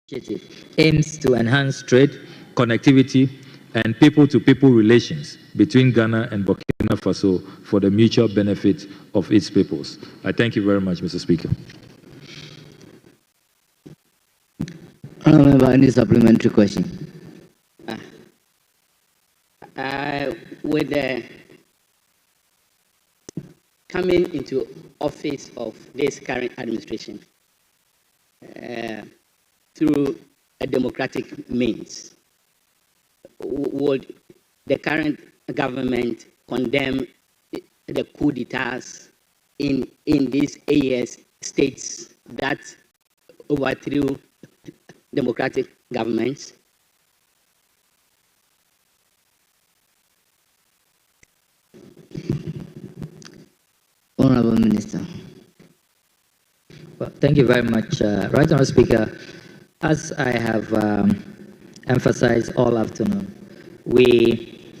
initiative aims to enhance trade, connectivity, and people-to-people relations between Ghana and Burkina Faso for the mutual benefit of its peoples. I thank you very much, Mr. Speaker. Any supplementary question? With the coming into office of this current administration through a democratic means, would the current government condemn the coup d'etats in these AES states that overthrew democratic governments? Honorable Minister. Well, thank you very much, Right Honourable Speaker. As I have emphasized all afternoon, we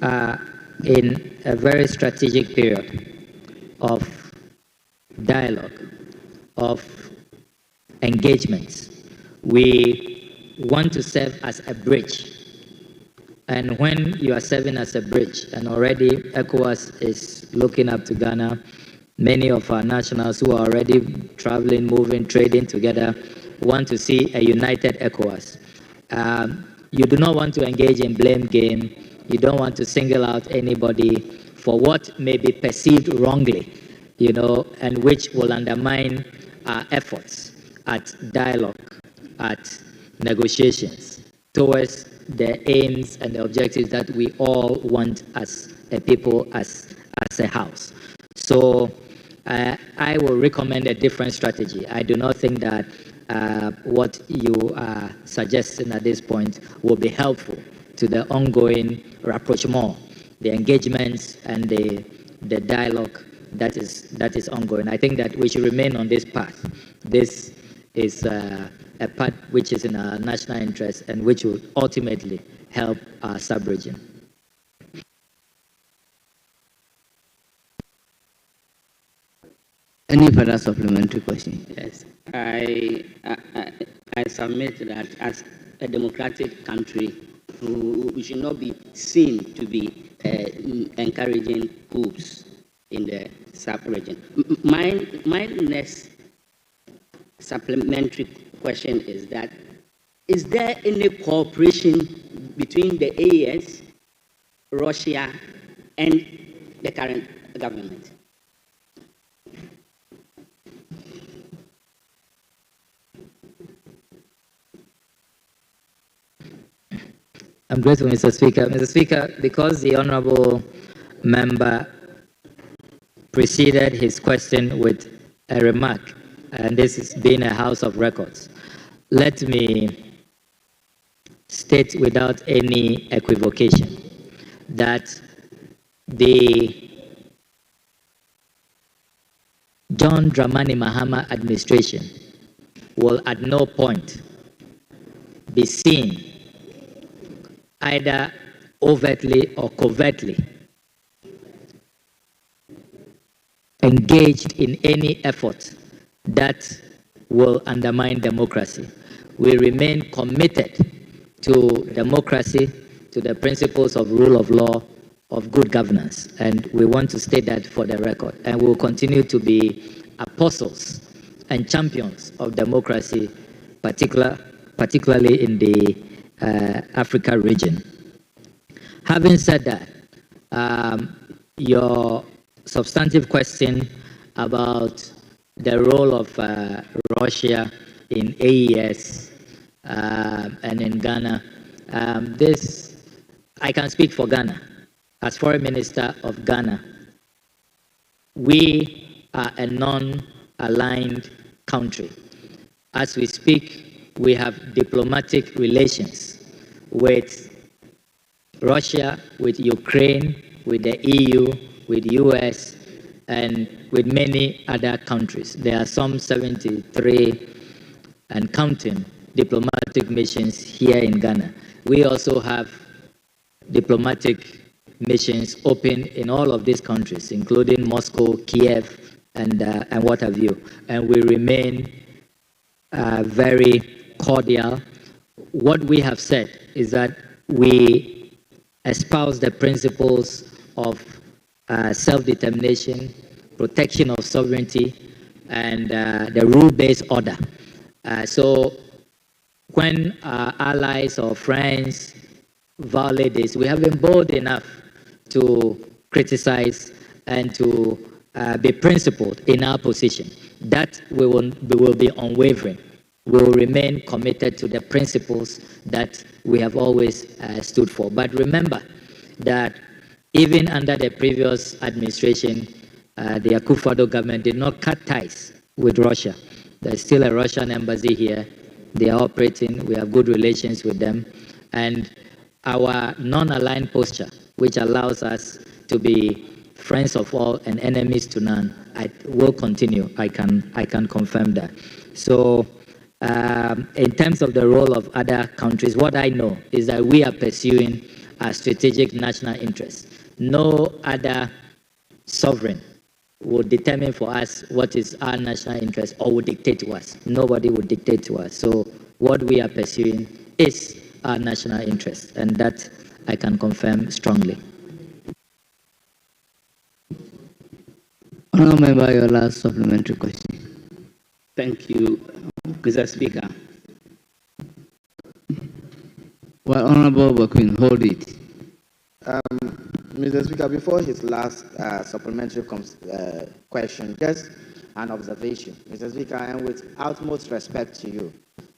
are in a very strategic period of dialogue, of engagements. We want to serve as a bridge. And when you are serving as a bridge, and already ECOWAS is looking up to Ghana, many of our nationals who are already traveling, moving, trading together, want to see a united ECOWAS. You do not want to engage in blame game. You don't want to single out anybody for what may be perceived wrongly, and which will undermine our efforts at dialogue, at negotiations towards the aims and the objectives that we all want as a people, as a house. So I will recommend a different strategy. I do not think that what you are suggesting at this point will be helpful to the ongoing rapprochement, the engagements, and the dialogue that is ongoing. I think that we should remain on this path. This is a path which is in our national interest and which will ultimately help our sub-region. Any further supplementary question? Yes, I submit that as a democratic country, we should not be seen to be encouraging coups in the sub-region. My next supplementary question is that, is there any cooperation between the AES, Russia, and the current government? I'm grateful, Mr. Speaker. Mr. Speaker, because the honourable member preceded his question with a remark, and this has been a house of records, let me state without any equivocation that the John Dramani Mahama administration will at no point be seen either overtly or covertly engaged in any effort that will undermine democracy. We remain committed to democracy, to the principles of rule of law, of good governance, and we want to state that for the record. And we will continue to be apostles and champions of democracy, particularly in the Africa region. Having said that, your substantive question about the role of Russia in AES and in Ghana, this, I can speak for Ghana. As Foreign Minister of Ghana, we are a non-aligned country. As we speak, we have diplomatic relations with Russia, with Ukraine, with the EU, with the US, and with many other countries. There are some 73 and counting diplomatic missions here in Ghana. We also have diplomatic missions open in all of these countries, including Moscow, Kiev, and what have you. And we remain very cordial. What we have said is that we espouse the principles of self-determination, protection of sovereignty, and the rule-based order. So when our allies or friends violate this, we have been bold enough to criticize and to be principled in our position. That we will be unwavering. We will remain committed to the principles that we have always stood for. But remember that even under the previous administration, the Akufo-Addo government did not cut ties with Russia. There's still a Russian embassy here. They are operating. We have good relations with them. And our non-aligned posture, which allows us to be friends of all and enemies to none, will continue. I can confirm that. So in terms of the role of other countries, what I know is that we are pursuing our strategic national interests. No other sovereign will determine for us what is our national interest or will dictate to us. Nobody will dictate to us. So what we are pursuing is our national interest, and that I can confirm strongly. Honourable Member, your last supplementary question. Thank you, Mr. Speaker. Well, Honourable Bakwin, hold it. Mr. Speaker, before his last supplementary question, just an observation. Mr. Speaker, and with utmost respect to you,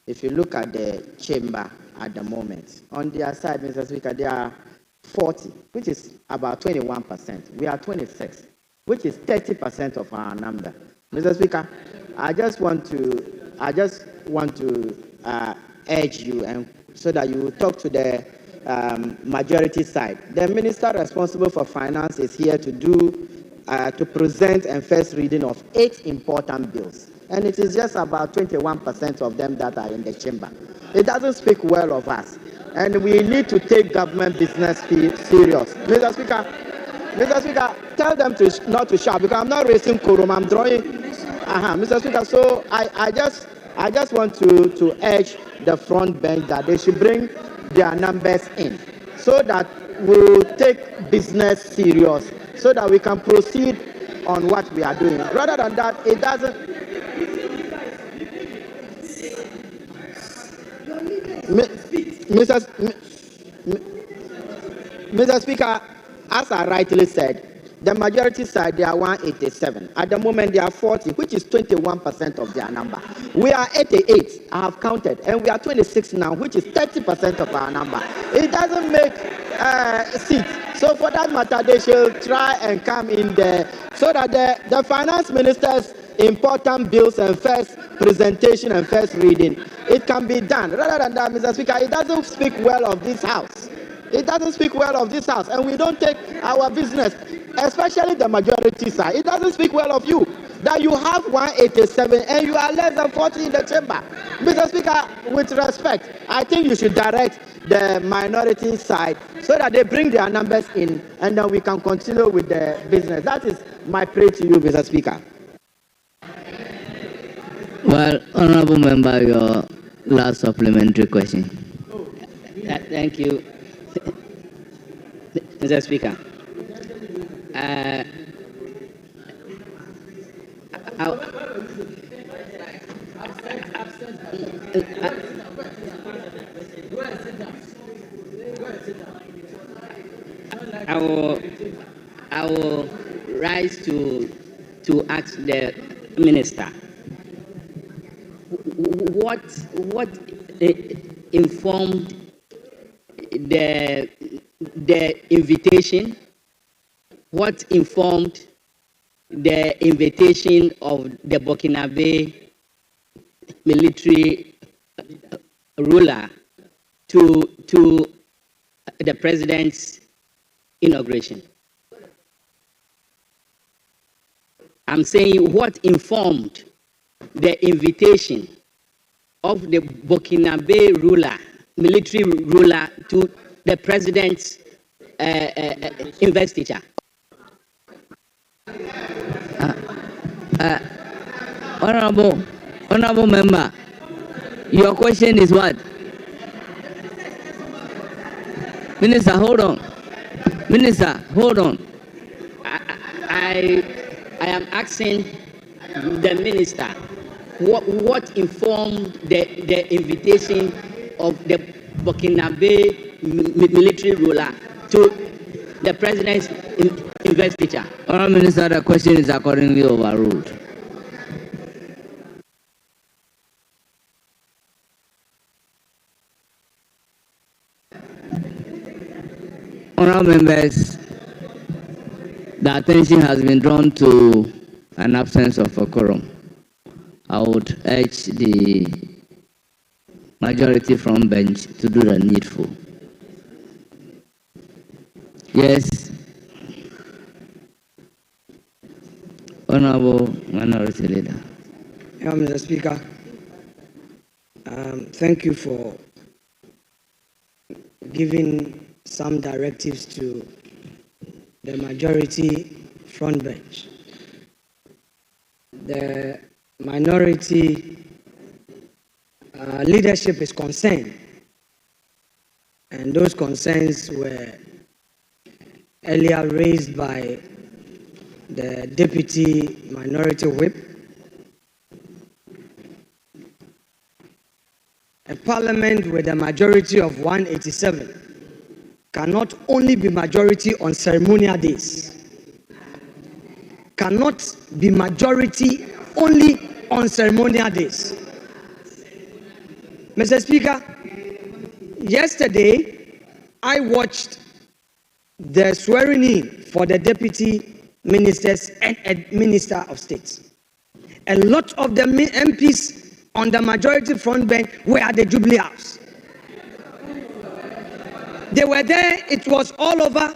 if you look at the chamber at the moment, on their side, Mr. Speaker, they are 40, which is about 21%. We are 26, which is 30% of our number. Mr. Speaker, I just want to urge you, and so that you talk to the majority side. The minister responsible for finance is here to present and first reading of 8 important bills, and it is just about 21% of them that are in the chamber. It doesn't speak well of us, and we need to take government business serious. Mr. Speaker, tell them not to shout, because I'm not raising quorum. I'm drawing. Mr. Speaker, so I just want to urge the front bench that they should bring their numbers in, so that we'll take business serious, so that we can proceed on what we are doing. Rather than that, it doesn't. Mr. Speaker, as I rightly said, the majority side, they are 187. At the moment, they are 40, which is 21% of their number. We are 88, I have counted, and we are 26 now, which is 30% of our number. It doesn't make seats. So for that matter, they should try and come in there, so that the finance minister's important bills and first presentation and first reading, it can be done. Rather than that, Mr. Speaker, it doesn't speak well of this House. It doesn't speak well of this House, and we don't take our business, especially the majority side. It doesn't speak well of you, that you have 187 and you are less than 40 in the chamber. Mr. Speaker, with respect, I think you should direct the minority side so that they bring their numbers in, and then we can continue with the business. That is my prayer to you, Mr. Speaker. Well, Honourable Member, your last supplementary question. Thank you, Mr. Speaker. I will rise to ask the minister what informed the invitation. What informed the invitation of the Burkinabe military ruler to the president's inauguration? I'm saying what informed the invitation of the Burkinabe ruler, military ruler, to the president's investiture. Honourable Member, Your question is what? Minister, hold on. Minister, hold on. I am asking the minister what informed the invitation of the Burkinabe military ruler to the president's investiture. Honourable Minister, the question is accordingly overruled. Honourable members, the attention has been drawn to an absence of a quorum. I would urge the majority from bench to do the needful. Yes. Honourable Minority Leader. Yeah, Mr. Speaker, thank you for giving some directives to the majority front bench. The minority leadership is concerned, and those concerns were earlier raised by the Deputy Minority Whip. A parliament with a majority of 187 cannot only be majority on ceremonial days. Cannot be majority only on ceremonial days. Mr. Speaker, yesterday I watched the swearing in for the deputy ministers and minister of state. A lot of the MPs on the majority front bench were at the Jubilee House. They were there, it was all over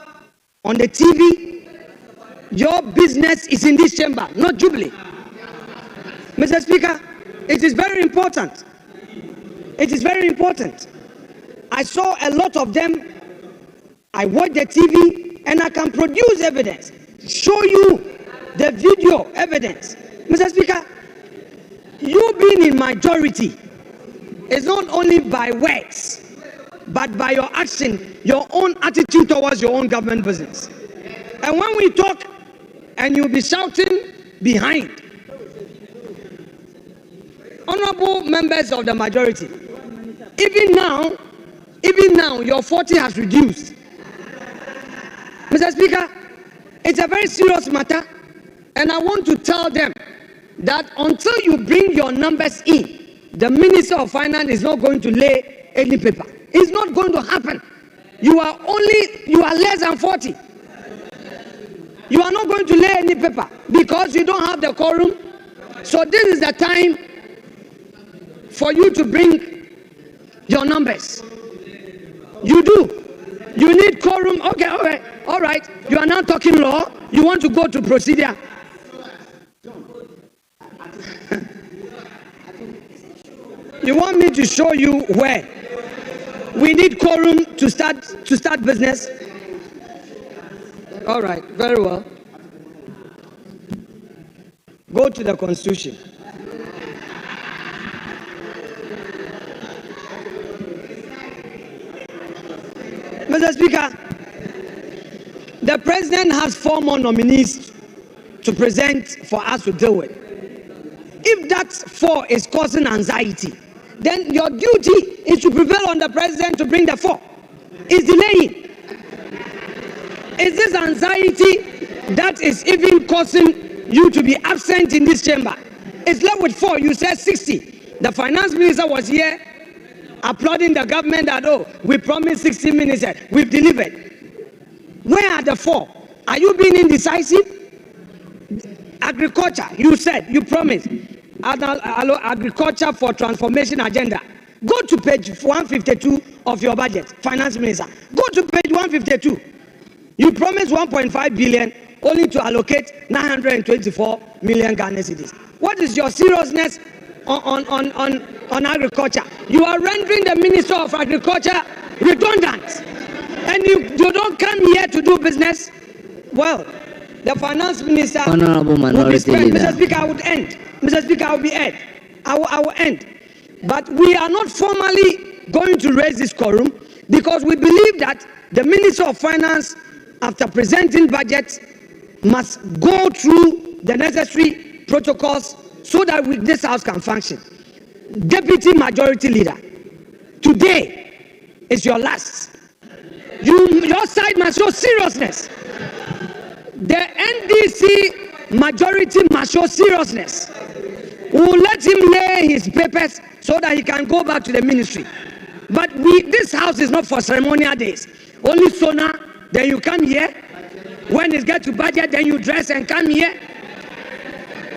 on the TV. Your business is in this chamber, not Jubilee. Mr. Speaker, it is very important. It is very important. I saw a lot of them. I watched the TV and I can produce evidence, show you the video evidence. Mr. Speaker, you being in majority is not only by words, but by your action, your own attitude towards your own government business. And when we talk and you'll be shouting behind, honorable members of the majority, even now, your 40 has reduced. Mr. Speaker, it's a very serious matter, and I want to tell them that until you bring your numbers in, the Minister of Finance is not going to lay any paper. It's not going to happen. You are less than 40. You are not going to lay any paper because you don't have the quorum. So this is the time for you to bring your numbers. You do. You need quorum. Okay, all right. You are now talking law. You want to go to procedure. You want me to show you where we need quorum to start business? All right, very well. Go to the Constitution. Mr. Speaker, the President has 4 more nominees to present for us to deal with. If that 4 is causing anxiety, then your duty is to prevail on the President to bring the 4. It's delaying. Is this anxiety that is even causing you to be absent in this chamber? It's left with 4. You said 60. The finance minister was here applauding the government that, oh, we promised 60 ministers. We've delivered. Where are the 4? Are you being indecisive? Agriculture, you said, you promised. Agriculture for transformation agenda. Go to page 152 of your budget, finance minister. Go to page 152. You promised 1.5 billion only to allocate 924 million Ghana cedis. What is your seriousness on agriculture? You are rendering the Minister of Agriculture redundant. And you don't come here to do business. Well, the finance minister Honorable Minority Leader. Mr. Speaker, I would end. Mr. Speaker, I will be end. I will end. But we are not formally going to raise this quorum because we believe that the Minister of Finance, after presenting budget, must go through the necessary protocols so that this House can function. Deputy Majority Leader, today is your last. Your side must show seriousness. The NDC majority must show seriousness. We will let him lay his papers so that he can go back to the ministry. But this house is not for ceremonial days. Only sooner, then you come here. When it gets to budget, then you dress and come here.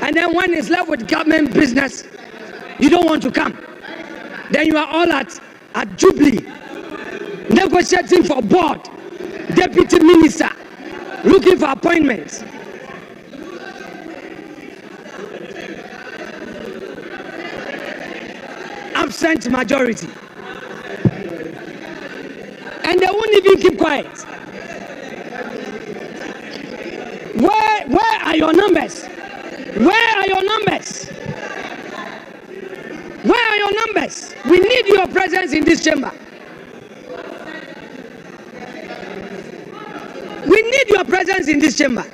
And then when it's left with government business, you don't want to come. Then you are all at Jubilee, negotiating for board, deputy minister, looking for appointments. Absent majority. And they won't even keep quiet. Where are your numbers? Where are your numbers? Where are your numbers? We need your presence in this chamber. We need your presence in this chamber.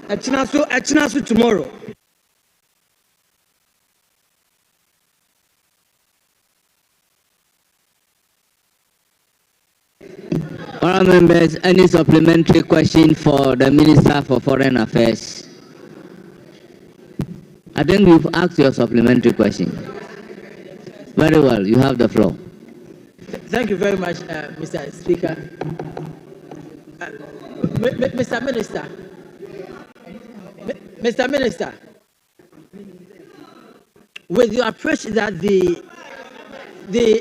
Achinasu tomorrow. Honourable members, any supplementary question for the Minister for Foreign Affairs? I think you've asked your supplementary question. Very well, you have the floor. Thank you very much, Mr. Speaker. Mr. Minister, with your approach that the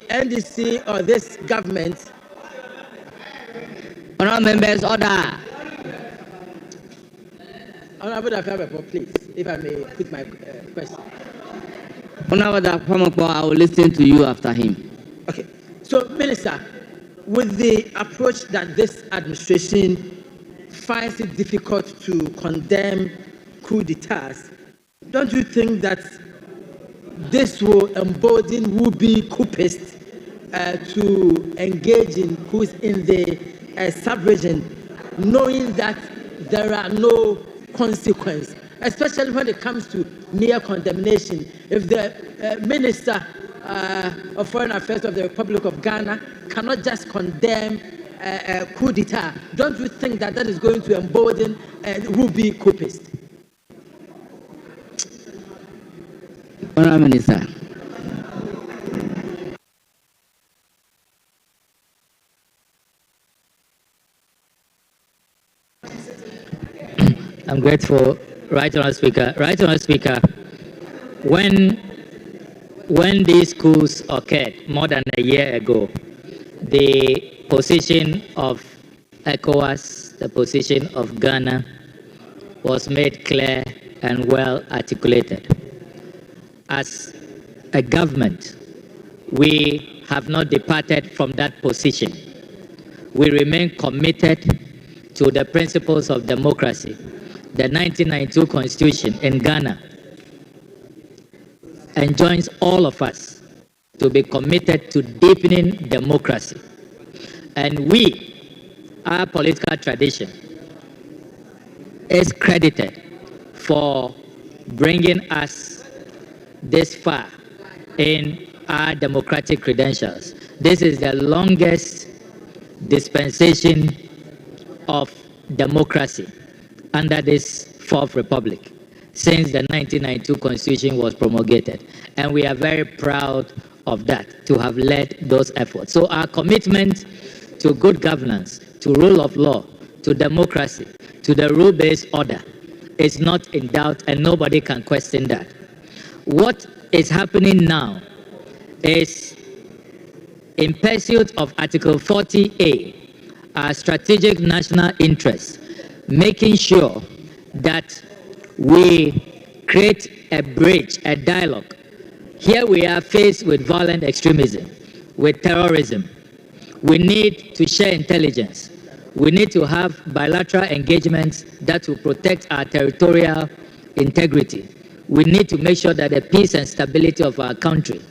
NDC or this government. Honourable members, order. Honourable Dafabeko, please, if I may put my question. Honourable Dafabeko, I will listen to you after him. Okay. So, Minister, with the approach that this administration finds it difficult to condemn coup d'etats, don't you think that this will embolden would-be coupists to engage in coups in the sub-region, knowing that there are no consequences, especially when it comes to mere condemnation? If the Minister of Foreign Affairs of the Republic of Ghana cannot just condemn a coup d'etat, don't you think that that is going to embolden would-be coupists? Honourable Minister. I'm grateful, Right Honourable Speaker. Right Honourable Speaker, when these coups occurred more than a year ago, the position of ECOWAS, the position of Ghana, was made clear and well articulated. As a government, we have not departed from that position. We remain committed to the principles of democracy. The 1992 Constitution in Ghana enjoins all of us to be committed to deepening democracy. And our political tradition, is credited for bringing us this far in our democratic credentials. This is the longest dispensation of democracy under this Fourth Republic since the 1992 Constitution was promulgated. And we are very proud of that, to have led those efforts. So our commitment to good governance, to rule of law, to democracy, to the rule-based order is not in doubt, and nobody can question that. What is happening now is, in pursuit of Article 40A, our strategic national interests, making sure that we create a bridge, a dialogue. Here we are faced with violent extremism, with terrorism. We need to share intelligence. We need to have bilateral engagements that will protect our territorial integrity. we need to make sure that the peace and stability of our country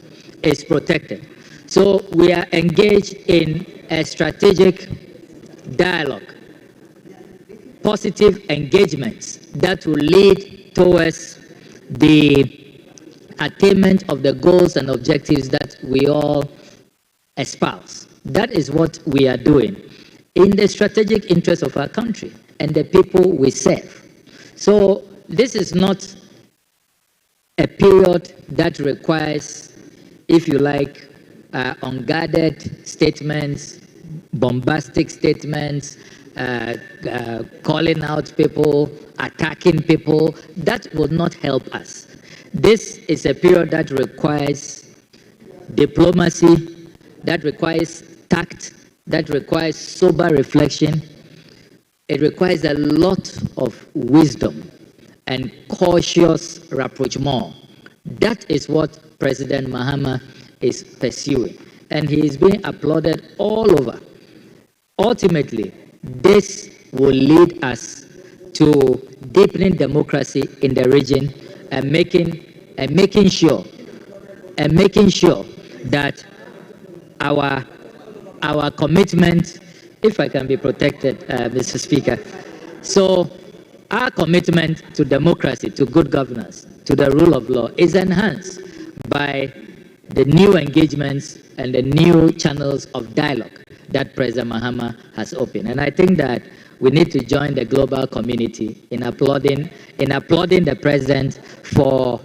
is protected. So we are engaged in a strategic dialogue, positive engagements that will lead towards the attainment of the goals and objectives that we all espouse. That is what we are doing in the strategic interest of our country and the people we serve. So this is not a period that requires, if you like, unguarded statements, bombastic statements, calling out people, attacking people. That will not help us. This is a period that requires diplomacy, that requires tact, that requires sober reflection. It requires a lot of wisdom and cautious rapprochement. That is what President Mahama is pursuing, and he is being applauded all over. Ultimately, this will lead us to deepening democracy in the region and making sure that our commitment, if I can be protected, Mr. Speaker. So our commitment to democracy, to good governance, to the rule of law is enhanced by the new engagements and the new channels of dialogue that President Mahama has opened. And I think that we need to join the global community in applauding the president for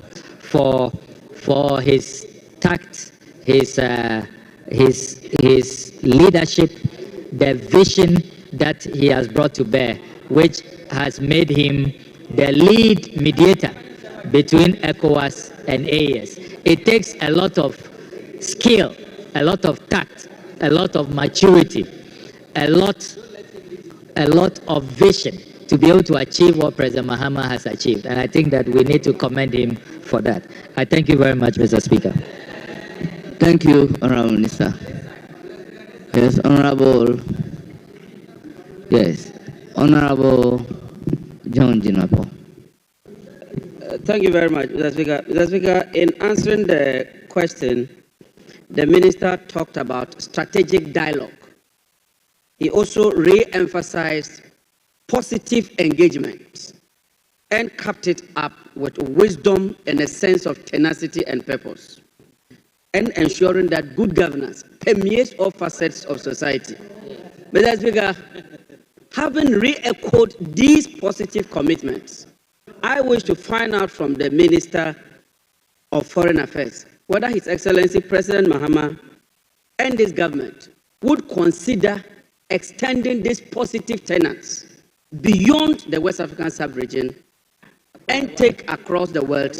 his tact, his leadership, the vision that he has brought to bear, which has made him the lead mediator between ECOWAS and AES. It takes a lot of skill, a lot of tact, a lot of maturity, a lot of vision to be able to achieve what President Mahama has achieved. And I think that we need to commend him for that. I thank you very much, Mr. Speaker. Thank you, Honorable Minister. Yes, Honorable John Jinapo. Thank you very much, Mr. Speaker. Mr. Speaker, in answering the question, the minister talked about strategic dialogue. He also re-emphasized positive engagement and capped it up with wisdom and a sense of tenacity and purpose, and ensuring that good governance permeates all facets of society. Mr. Speaker, having re-echoed these positive commitments, I wish to find out from the Minister of Foreign Affairs whether His Excellency President Mahama and his government would consider extending these positive tenets beyond the West African sub-region and take across the world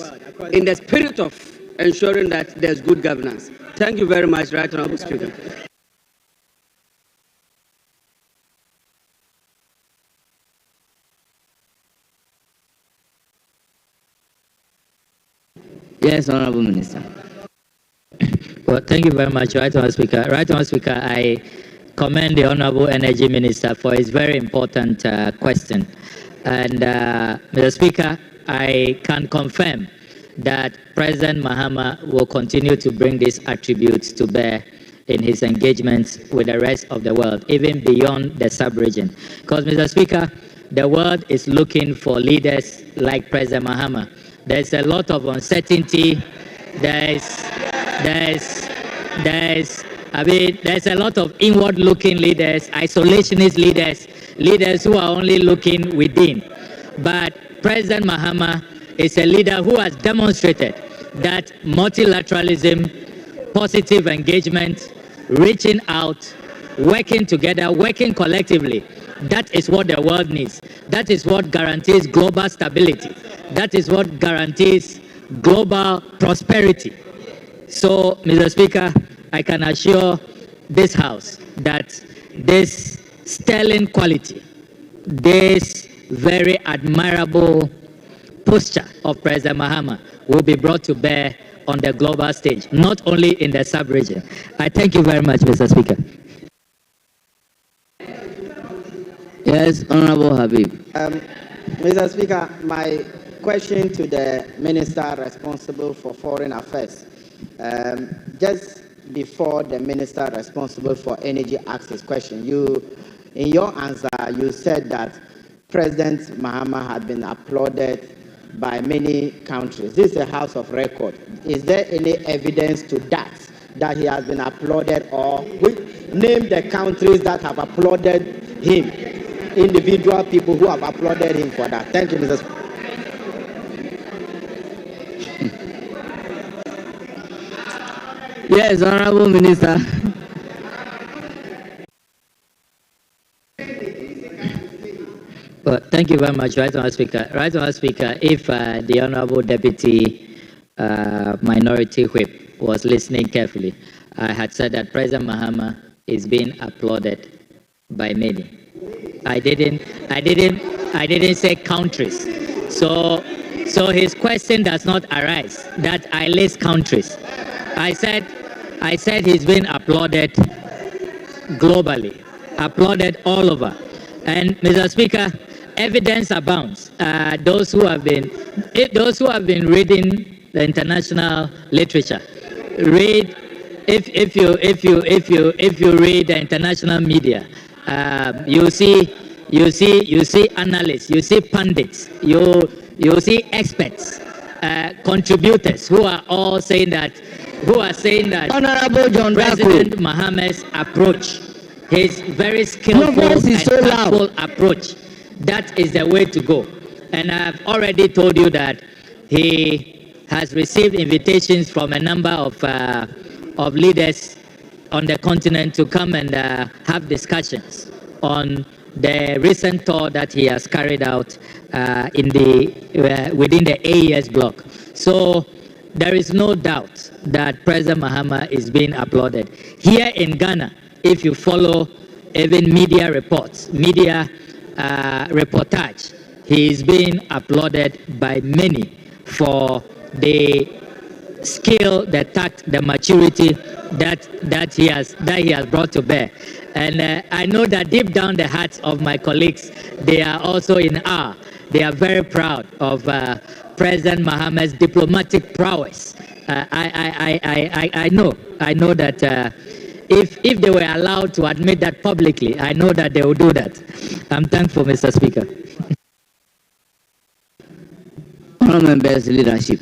in the spirit of ensuring that there's good governance. Thank you very much, Right Honorable Speaker. Yes, Honorable Minister. Well, thank you very much, Right Honorable Speaker. Right Honorable Speaker, I commend the Honorable Energy Minister for his very important question. And Mr. Speaker, I can confirm that President Mahama will continue to bring these attributes to bear in his engagements with the rest of the world, even beyond the sub-region. Because, Mr. Speaker, the world is looking for leaders like President Mahama. There's a lot of uncertainty. There's a lot of inward-looking leaders, isolationist leaders who are only looking within. But President Mahama is a leader who has demonstrated that multilateralism, positive engagement, reaching out, working together, working collectively, that is what the world needs. That is what guarantees global stability. That is what guarantees global prosperity. So, Mr. Speaker, I can assure this House that this sterling quality, this very admirable posture of President Mahama will be brought to bear on the global stage, not only in the sub-region. I thank you very much, Mr. Speaker. Yes, Honorable Habib. Mr. Speaker, my question to the minister responsible for foreign affairs. Just before the minister responsible for energy asked his question, in your answer, you said that President Mahama had been applauded by many countries. This is a house of record. Is there any evidence to that he has been applauded, or name the countries that have applauded him, individual people who have applauded him for that? Thank you, Mr. Speaker. Yes, Honorable Minister. Well, thank you very much, Right Honourable Speaker. Right Honourable Speaker, if the Honourable Deputy Minority Whip was listening carefully, I had said that President Mahama is being applauded by many. I didn't say countries. So his question does not arise that I list countries. I said he's been applauded globally, applauded all over. And Mr. Speaker, evidence abounds. Those who have been reading the international literature, read if you read the international media, you see analysts, you see pundits, you see experts, contributors who are all saying that, Honorable John President Mahama's approach, his very skillful and tactful approach, that is the way to go. And I've already told you that he has received invitations from a number of leaders on the continent to come and have discussions on the recent tour that he has carried out within the AES bloc. So there is no doubt that President Mahama is being applauded. Here in Ghana, if you follow even media reports, media reportage, he is being applauded by many for the skill, the tact, the maturity that he has brought to bear. And I know that deep down the hearts of my colleagues, they are also in awe. They are very proud of President Mahama's diplomatic prowess. I know that if they were allowed to admit that publicly, I know that they will do that. I'm thankful, Mr. Speaker. Honourable members' leadership.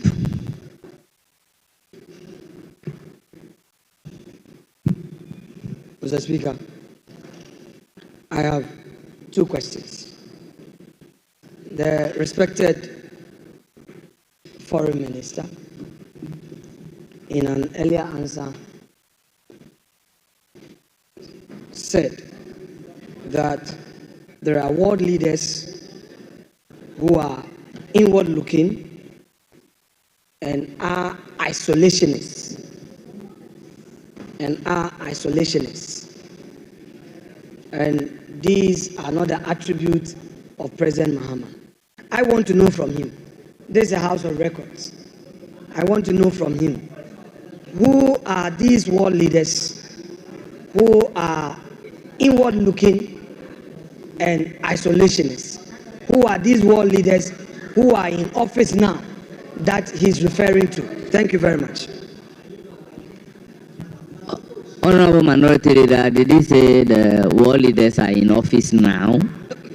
Mr. Speaker, I have two questions. The respected Foreign Minister, in an earlier answer, said that there are world leaders who are inward looking and are isolationists. And these are not the attributes of President Mahama. I want to know from him. This is a house of records. I want to know from him, who are these world leaders who are inward looking and isolationists? Who are these world leaders who are in office now that he's referring to? Thank you very much. Honorable Minority Leader, did he say the world leaders are in office now?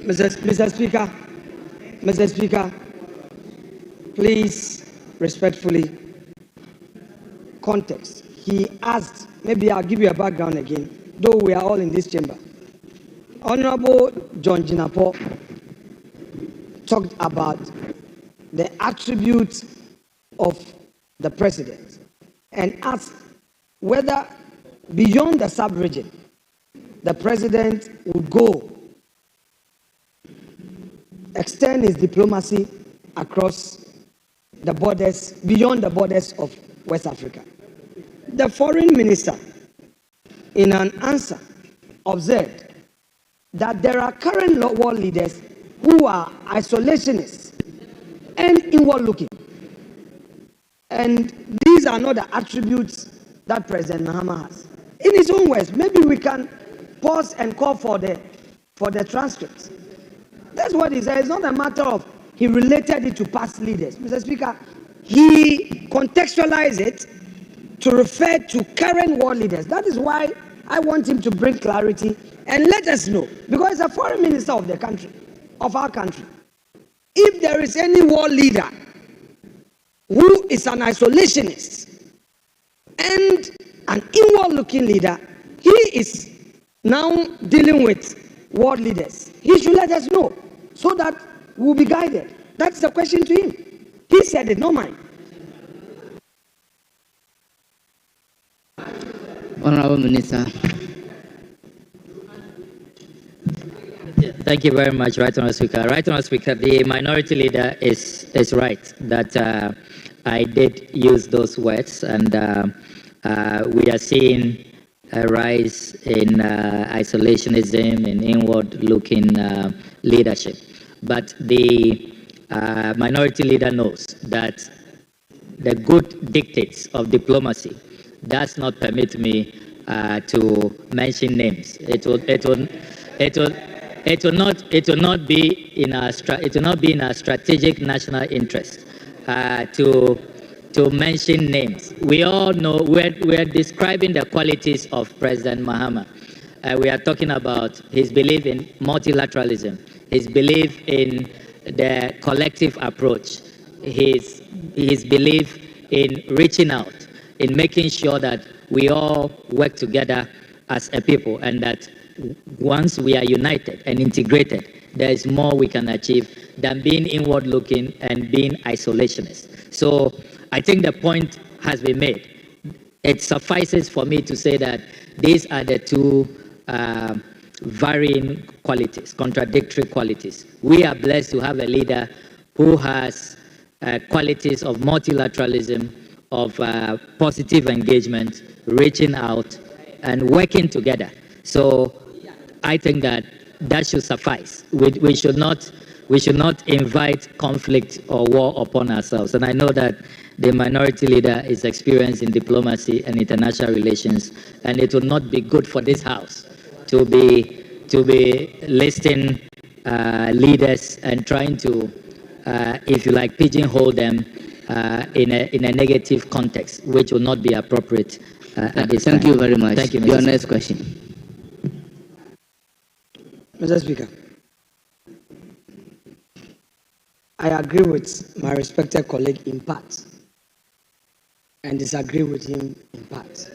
Mr. Speaker, please, respectfully, context. He asked, maybe I'll give you a background again, though we are all in this chamber. Honorable John Jinapo talked about the attributes of the president and asked whether beyond the sub-region, the president would go extend his diplomacy across the borders, beyond the borders of West Africa. The foreign minister, in an answer, observed that there are current world leaders who are isolationists and inward-looking. And these are not the attributes that President Mahama has. In his own words, maybe we can pause and call for the transcripts. That's what he said. It's not a matter of he related it to past leaders. Mr. Speaker, he contextualized it to refer to current world leaders. That is why I want him to bring clarity and let us know, because he's a foreign minister of the country, of our country. If there is any world leader who is an isolationist and an inward-looking leader, he is now dealing with world leaders. He should let us know so that we'll be guided. That's the question to him. He said it, not mine. Honorable Minister. Thank you very much, Right Honourable Speaker. Right Honourable Speaker, the minority leader is right that I did use those words, and we are seeing a rise in isolationism and inward-looking leadership. But the minority leader knows that the good dictates of diplomacy does not permit me to mention names. It will not be in our strategic national interest to mention names. We all know we're describing the qualities of President Mahama. We are talking about his belief in multilateralism, his belief in the collective approach, his belief in reaching out, in making sure that we all work together as a people, and that once we are united and integrated, there is more we can achieve than being inward-looking and being isolationist. So I think the point has been made. It suffices for me to say that these are the two varying qualities, contradictory qualities. We are blessed to have a leader who has qualities of multilateralism, of positive engagement, reaching out, and working together. So I think that should suffice. We should not invite conflict or war upon ourselves. And I know that the minority leader is experienced in diplomacy and international relations, and it will not be good for this House to be listing leaders and trying to, if you like, pigeonhole them in a negative context, which will not be appropriate at this time. Thank you very much. Thank you, Mr. Your Speaker. next question. Mr. Speaker, I agree with my respected colleague in part and disagree with him in part.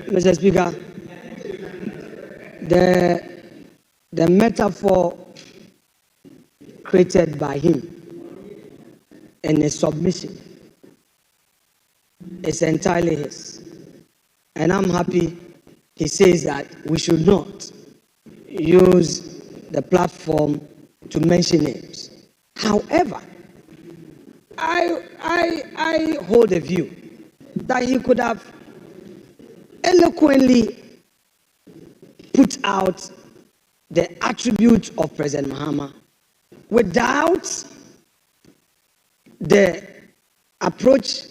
Mr. Speaker, the metaphor created by him in a submission is entirely his. And I'm happy he says that we should not use the platform to mention names. However, I hold a view that he could have eloquently put out the attributes of President Mahama without the approach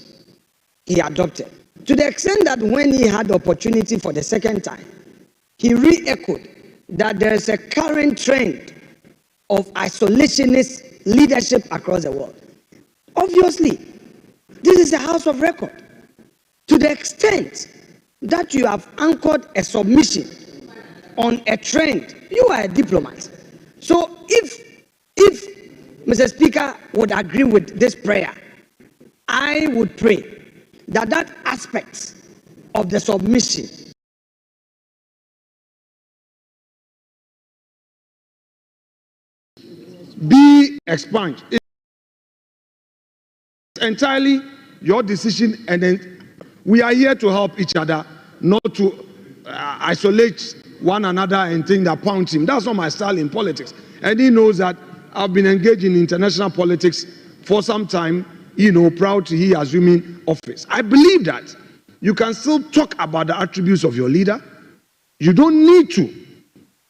he adopted. To the extent that when he had the opportunity for the second time, he re-echoed that there is a current trend of isolationist leadership across the world. Obviously, this is a house of record. To the extent that you have anchored a submission on a trend, you are a diplomat. So if Mr. Speaker would agree with this prayer, I would pray that aspect of the submission be expunged. It's entirely your decision, and then we are here to help each other, not to isolate one another and think that pound him. That's not my style in politics. And he knows that I've been engaged in international politics for some time, proud to he assuming office. I believe that you can still talk about the attributes of your leader. You don't need to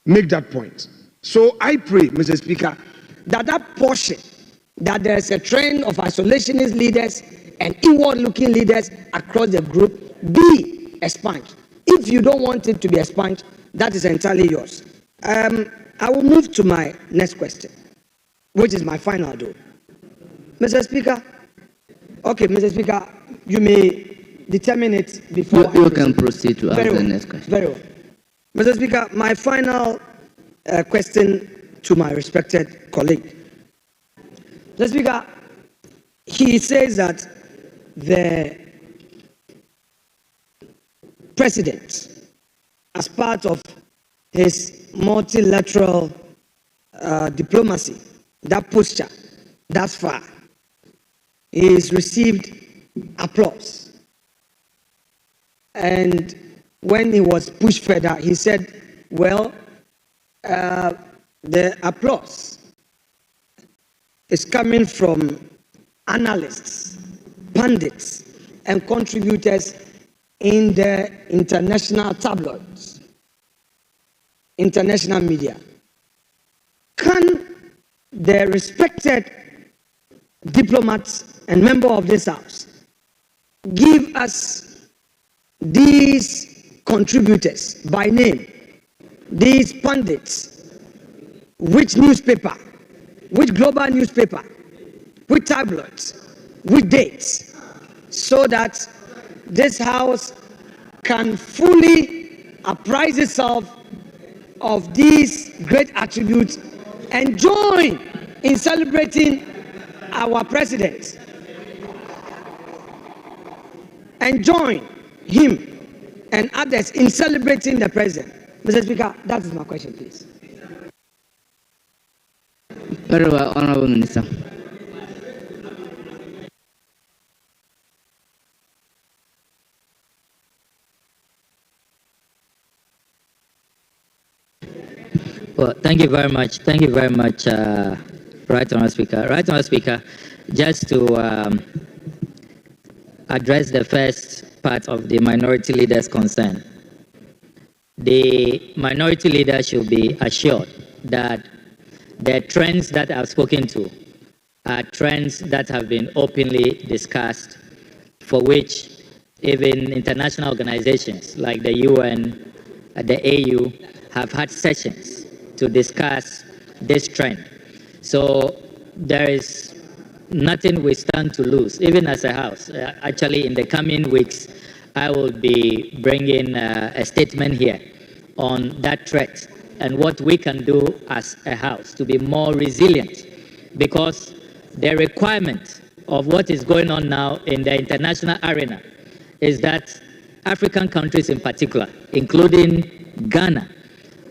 make that point. So I pray, Mr. Speaker, that portion, that there's a trend of isolationist leaders and inward-looking leaders across the group be expunged. If you don't want it to be expunged, that is entirely yours. I will move to my next question, which is my final though. Mr. Speaker, okay, Mr. Speaker, you may determine it before you can proceed to ask the next question. Very well. Mr. Speaker, my final question to my respected colleague. Mr. Speaker, he says that the president, as part of his multilateral diplomacy, that posture, thus far, he's received applause. And when he was pushed further, he said, well, the applause is coming from analysts, pundits, and contributors in the international tabloids, international media. Can the respected diplomats and member of this house give us these contributors by name, these pundits, which newspaper, which global newspaper, which tabloids, which dates, so that this house can fully apprise itself of these great attributes and join in celebrating our president, and join him and others in celebrating the president. Mr. Speaker, that is my question, please. Very well, Honorable Minister. Well, thank you very much. Thank you very much, Right Honourable Speaker. Right Honourable Speaker, just to address the first part of the minority leader's concern. The minority leader should be assured that the trends that I've spoken to are trends that have been openly discussed, for which even international organizations like the UN, the AU, have had sessions to discuss this trend. So there is nothing we stand to lose, even as a house. Actually, in the coming weeks, I will be bringing a statement here on that threat and what we can do as a house to be more resilient, because the requirement of what is going on now in the international arena is that African countries in particular, including Ghana,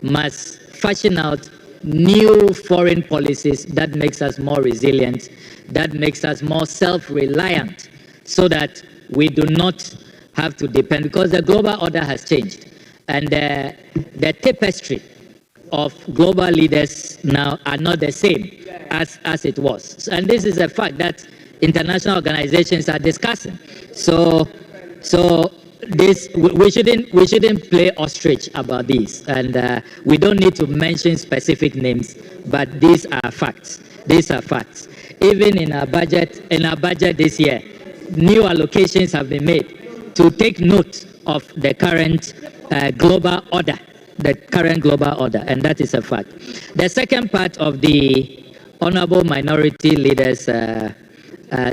must fashion out new foreign policies that makes us more resilient, that makes us more self-reliant, so that we do not have to depend, because the global order has changed. And the tapestry of global leaders now are not the same as it was. And this is a fact that international organizations are discussing. So this, we shouldn't play ostrich about this, and we don't need to mention specific names, but these are facts. These are facts. Even in our budget this year, new allocations have been made to take note of the current global order, and that is a fact. The second part of the Honorable Minority Leader's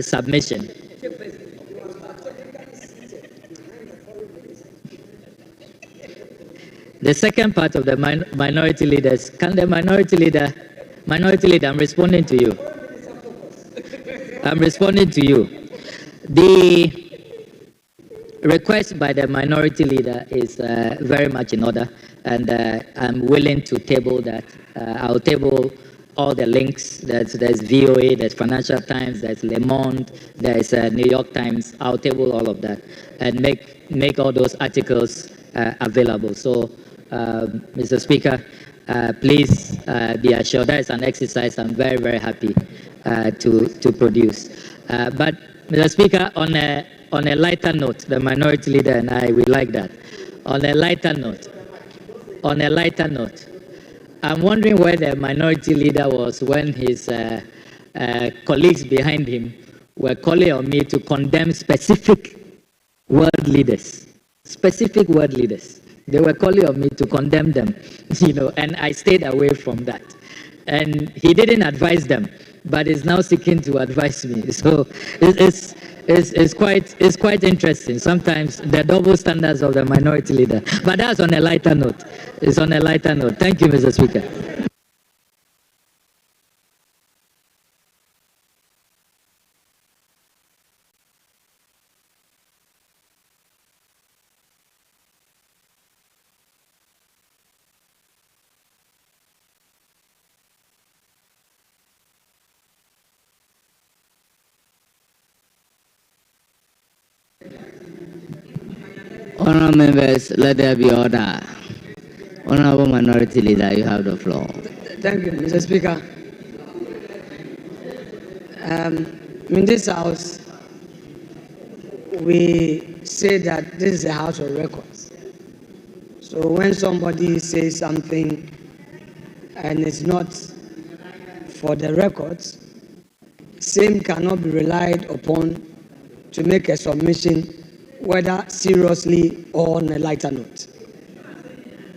submission. The second part of the minority leaders, can the minority leader, I'm responding to you. I'm responding to you. The request by the minority leader is very much in order, and I'm willing to table that. I'll table all the links. There's VOA, there's Financial Times, there's Le Monde, there's New York Times. I'll table all of that and make all those articles available. So, Mr. Speaker, please be assured that is an exercise I'm very, very happy to produce. But, Mr. Speaker, on a lighter note, the minority leader and I, we like that. On a lighter note, I'm wondering where the minority leader was when his colleagues behind him were calling on me to condemn specific world leaders. They were calling on me to condemn them, and I stayed away from that. And he didn't advise them, but is now seeking to advise me. So it's quite interesting. Sometimes the double standards of the minority leader. But that's on a lighter note. It's on a lighter note. Thank you, Mr. Speaker. Honourable members, let there be order. Honourable Minority Leader, you have the floor. Thank you, Mr. Speaker. In this house, we say that this is a house of records. So when somebody says something and it's not for the records, same cannot be relied upon to make a submission, whether seriously or on a lighter note.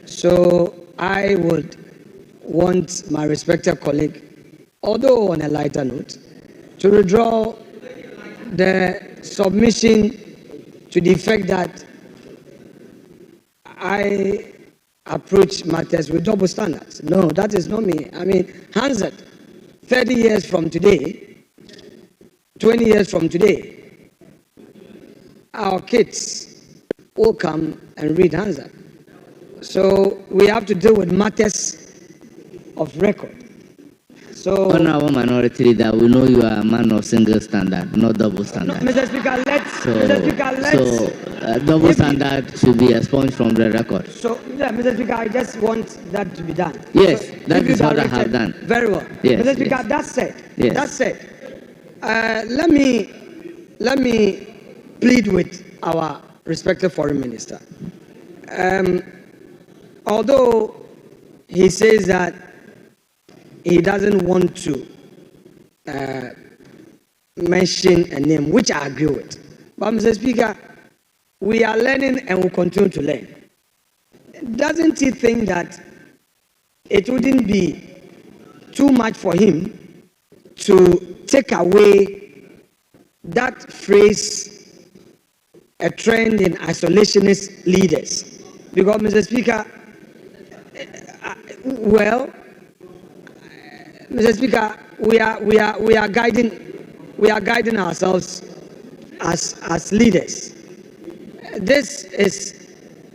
So I would want my respected colleague, although on a lighter note, to withdraw the submission to the effect that I approach matters with double standards. No, that is not me. I mean, Hansard, 30 years from today, 20 years from today, our kids will come and read Hansard. So we have to deal with matters of record. So, Honourable Minority Leader, we know you are a man of single standard, not double standard. No, Mr. Speaker, let's. Double standard should be expunged from the record. So, yeah, Mr. Speaker, I just want that to be done. Yes, so, that is what I have done. Very well. Yes, Mr. Speaker, yes. That said, let me plead with our respected foreign minister. Although he says that he doesn't want to mention a name, which I agree with. But Mr. Speaker, we are learning and will continue to learn. Doesn't he think that it wouldn't be too much for him to take away that phrase, a trend in isolationist leaders? Because, Mr. Speaker, Mr. Speaker, we are guiding ourselves as leaders. This is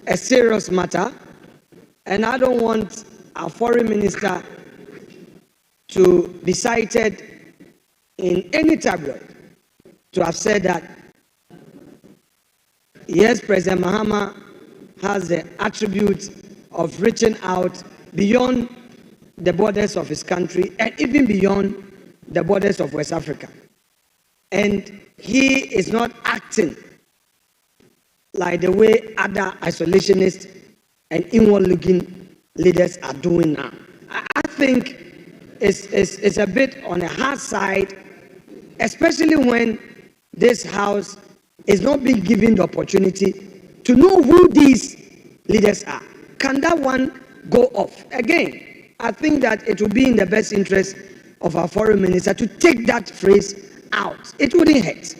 a serious matter, and I don't want our foreign minister to be cited in any tabloid to have said that, yes, President Mahama has the attribute of reaching out beyond the borders of his country and even beyond the borders of West Africa. And he is not acting like the way other isolationist and inward-looking leaders are doing now. I think it's a bit on the hard side, especially when this House is not being given the opportunity to know who these leaders are. Can that one go off? Again, I think that it would be in the best interest of our foreign minister to take that phrase out. It wouldn't hurt.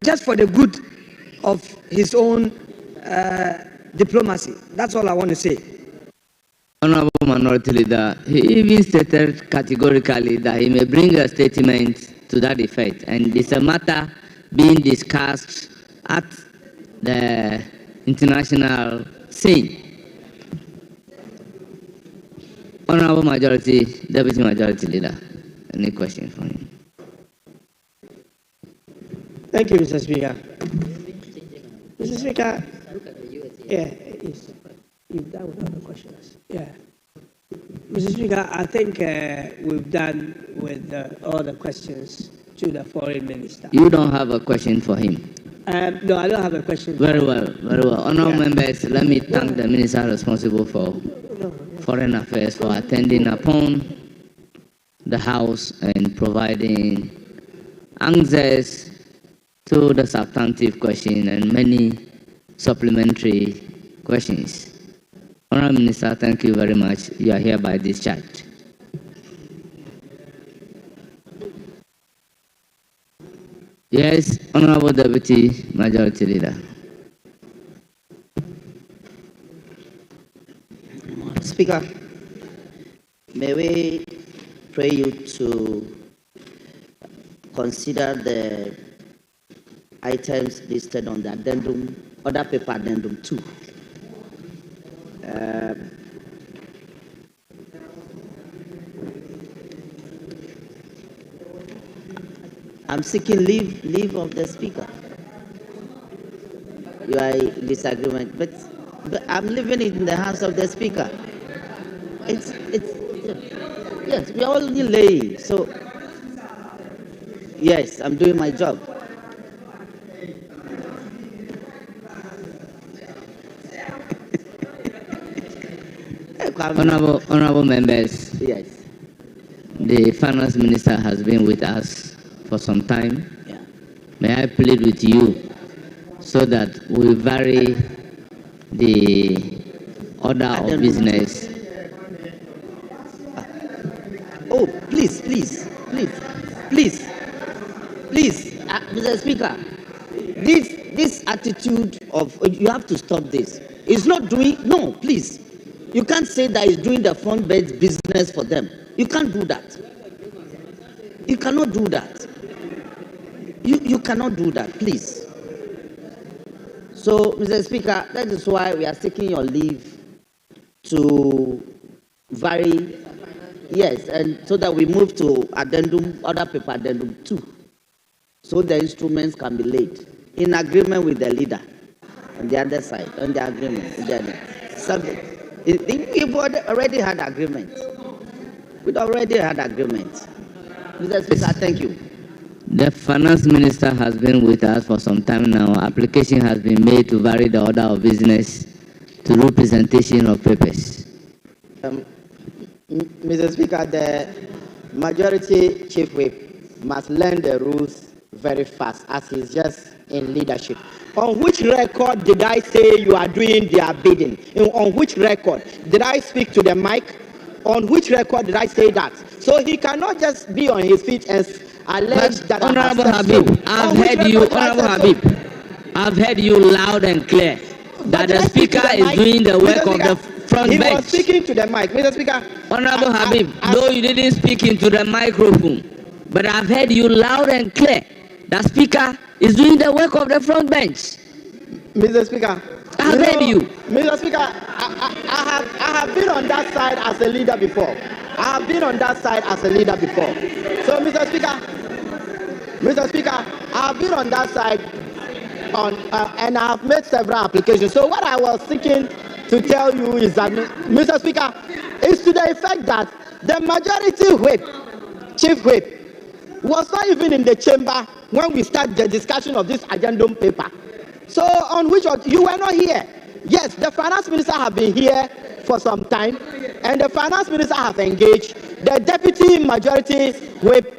Just for the good of his own diplomacy. That's all I want to say. Honourable Minority Leader, he even stated categorically that he may bring a statement to that effect, and it's a matter being discussed at the international scene. Honourable Deputy Majority Leader, any questions for him? Thank you, Mr. Speaker. Mr. Speaker, yeah, you've done with all the questions. Yeah. Mr. Speaker, I think we've done with all the questions to the foreign minister. You don't have a question for him? No, I don't have a question. Very well, very well. Honourable members, let me thank the minister responsible for Foreign Affairs for attending upon the House and providing answers to the substantive question and many supplementary questions. Honourable Minister, thank you very much. You are hereby discharged. Yes, Honourable Deputy Majority Leader. Speaker, may we pray you to consider the items listed on the addendum, other paper addendum 2. I'm seeking leave of the speaker. You are in disagreement, but I'm leaving it in the hands of the speaker. It's yes, we are all delaying. So yes, I'm doing my job. Honourable members. Yes. The Finance Minister has been with us for some time. Yeah. May I plead with you so that we vary the order of business. Oh, please, Mr. Speaker, this attitude of you have to stop this. It's not doing, no, please. You can't say that it's doing the front bench business for them. You can't do that. You cannot do that. You cannot do that, please. So, Mr. Speaker, that is why we are seeking your leave to vary, yes, and so that we move to addendum, other paper addendum 2, so the instruments can be laid in agreement with the leader on the other side, on the agreement. Subject. We've already had agreement. We've already had agreement. Mr. Speaker, thank you. The Finance Minister has been with us for some time now. Application has been made to vary the order of business to representation of papers. Mr. Speaker, the majority chief whip must learn the rules very fast as he's just in leadership. On which record did I say you are doing their bidding? On which record? Did I speak to the mic? On which record did I say that? So he cannot just be on his feet and allege that. Honourable Habib, I've heard you loud and clear that the speaker is doing the work of the front bench. He was speaking to the mic, Mr. Speaker. Honourable Habib, though you didn't speak into the microphone, but I've heard you loud and clear. The speaker is doing the work of the front bench. Mr. Speaker, I've heard you. Mr. Speaker, I have been on that side as a leader before. I have been on that side as a leader before. So, Mr. Speaker, I have been on that side and I have made several applications. So what I was seeking to tell you is that, Mr. Speaker, is to the effect that the majority whip, chief whip, was not even in the chamber when we started the discussion of this addendum paper. So on which you were not here. Yes, the Finance Minister have been here for some time, and the Finance Minister have engaged. The Deputy Majority Whip,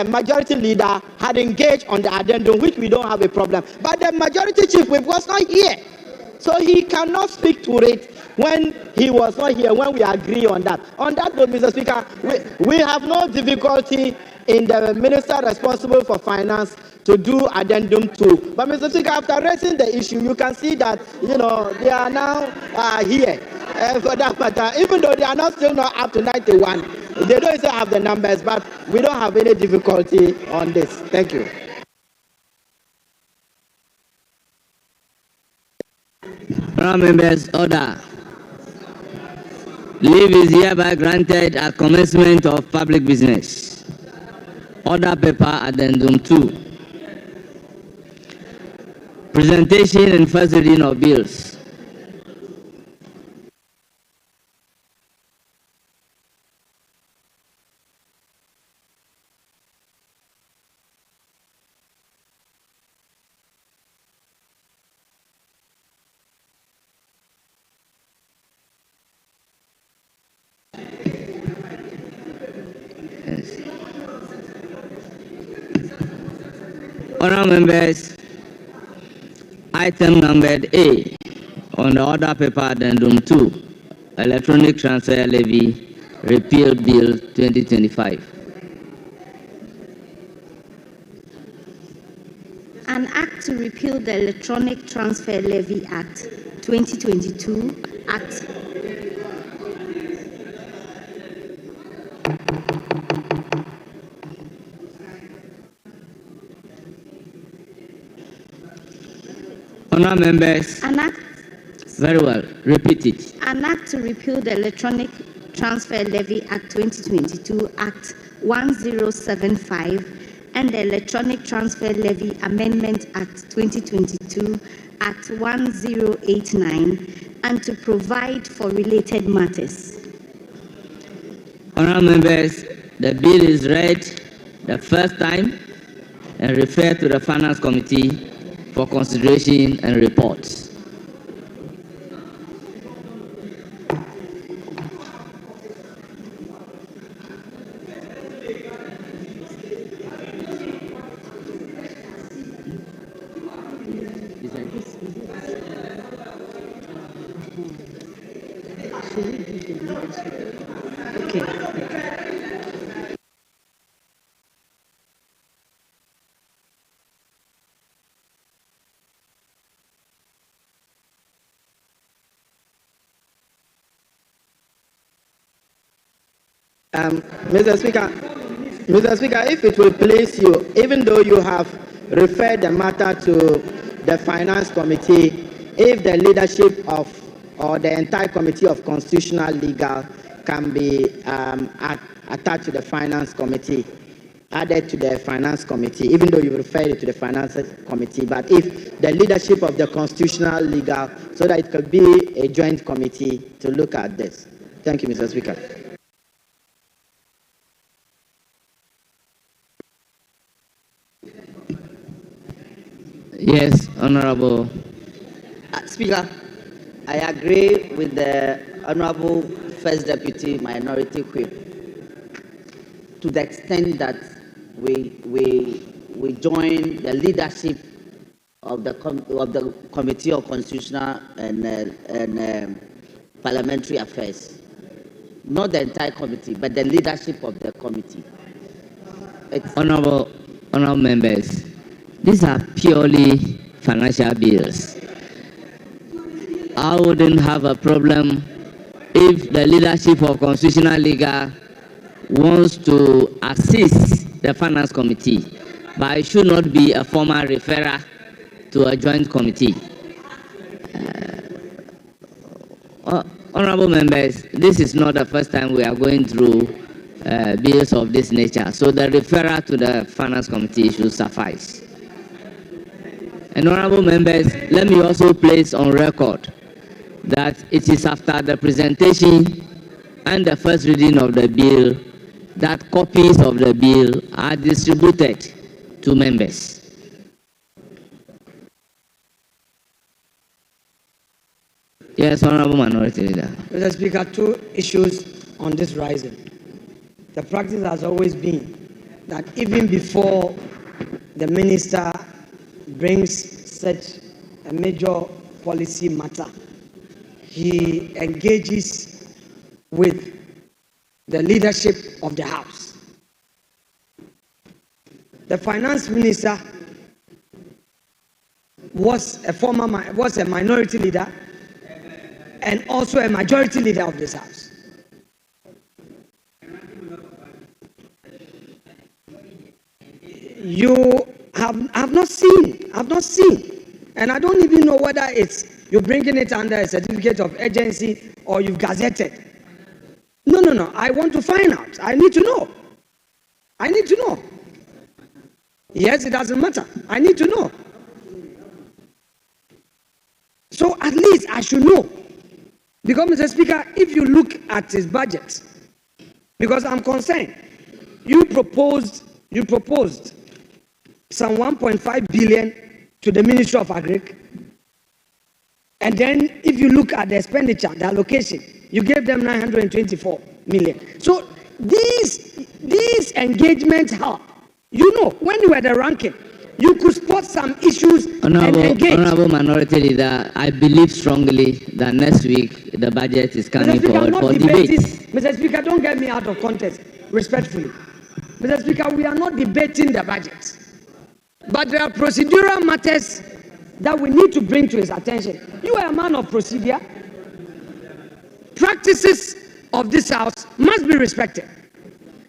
Majority Leader had engaged on the addendum, which we don't have a problem. But the Majority Chief Whip was not here. So he cannot speak to it when he was not here, when we agree on that. On that note, Mr. Speaker, we have no difficulty in the Minister responsible for Finance to do addendum 2. But Mr. Speaker, after raising the issue, you can see that, they are now here. For that matter, even though they are still not up to 91, they don't still have the numbers, but we don't have any difficulty on this. Thank you. Members, order. Leave is hereby granted at commencement of public business. Order paper addendum 2. Presentation and first reading of bills. Honourable members, item numbered A On the order paper, addendum 2, electronic transfer levy repeal bill 2025. An act to repeal the Electronic Transfer Levy Act 2022, Act. Honourable members. An act. Very well. Repeat it. An act to repeal the Electronic Transfer Levy Act 2022, Act 1075, and the Electronic Transfer Levy Amendment Act 2022, Act 1089, and to provide for related matters. Honourable members, the bill is read the first time and referred to the Finance Committee for consideration and reports. Mr. Speaker, if it will please you, even though you have referred the matter to the Finance Committee, if the leadership of or the entire Committee of Constitutional Legal can be attached to the Finance Committee, added to the Finance Committee, even though you referred it to the Finance Committee, but if the leadership of the Constitutional Legal, so that it could be a joint committee to look at this. Thank you, Mr. Speaker. Yes, Honourable. Speaker, I agree with the Honourable First Deputy Minority Whip to the extent that we join the leadership of the Committee of Constitutional and Parliamentary Affairs, not the entire committee, but the leadership of the committee. Honourable members, these are purely financial bills. I wouldn't have a problem if the leadership of Constitutional Legal wants to assist the Finance Committee, but it should not be a formal referral to a joint committee. Honourable members, this is not the first time we are going through bills of this nature, so the referral to the Finance Committee should suffice. And honourable members, let me also place on record that it is after the presentation and the first reading of the bill that copies of the bill are distributed to members. Yes, Honourable Minority Leader. Mr. Speaker, two issues on this rising. The practice has always been that even before the minister brings such a major policy matter, he engages with the leadership of the House. The finance minister was a minority leader and also a majority leader of this House. You have not seen, and I don't even know whether it's you're bringing it under a certificate of urgency or you've gazetted. No. I want to find out. I need to know. Yes, it doesn't matter. I need to know. So at least I should know. Because, Mr. Speaker, if you look at his budget, because I'm concerned, you proposed some 1.5 billion to the Ministry of Agriculture. And then if you look at the expenditure, the allocation, you gave them 924 million. So these engagements help. You know, when you were the ranking, you could spot some issues and engage. Honorable Minority Leader, I believe strongly that next week the budget is coming forward for debate. Mr. Speaker, don't get me out of context, respectfully. Mr. Speaker, we are not debating the budget. But there are procedural matters that we need to bring to his attention. You are a man of procedure. Practices of this house must be respected.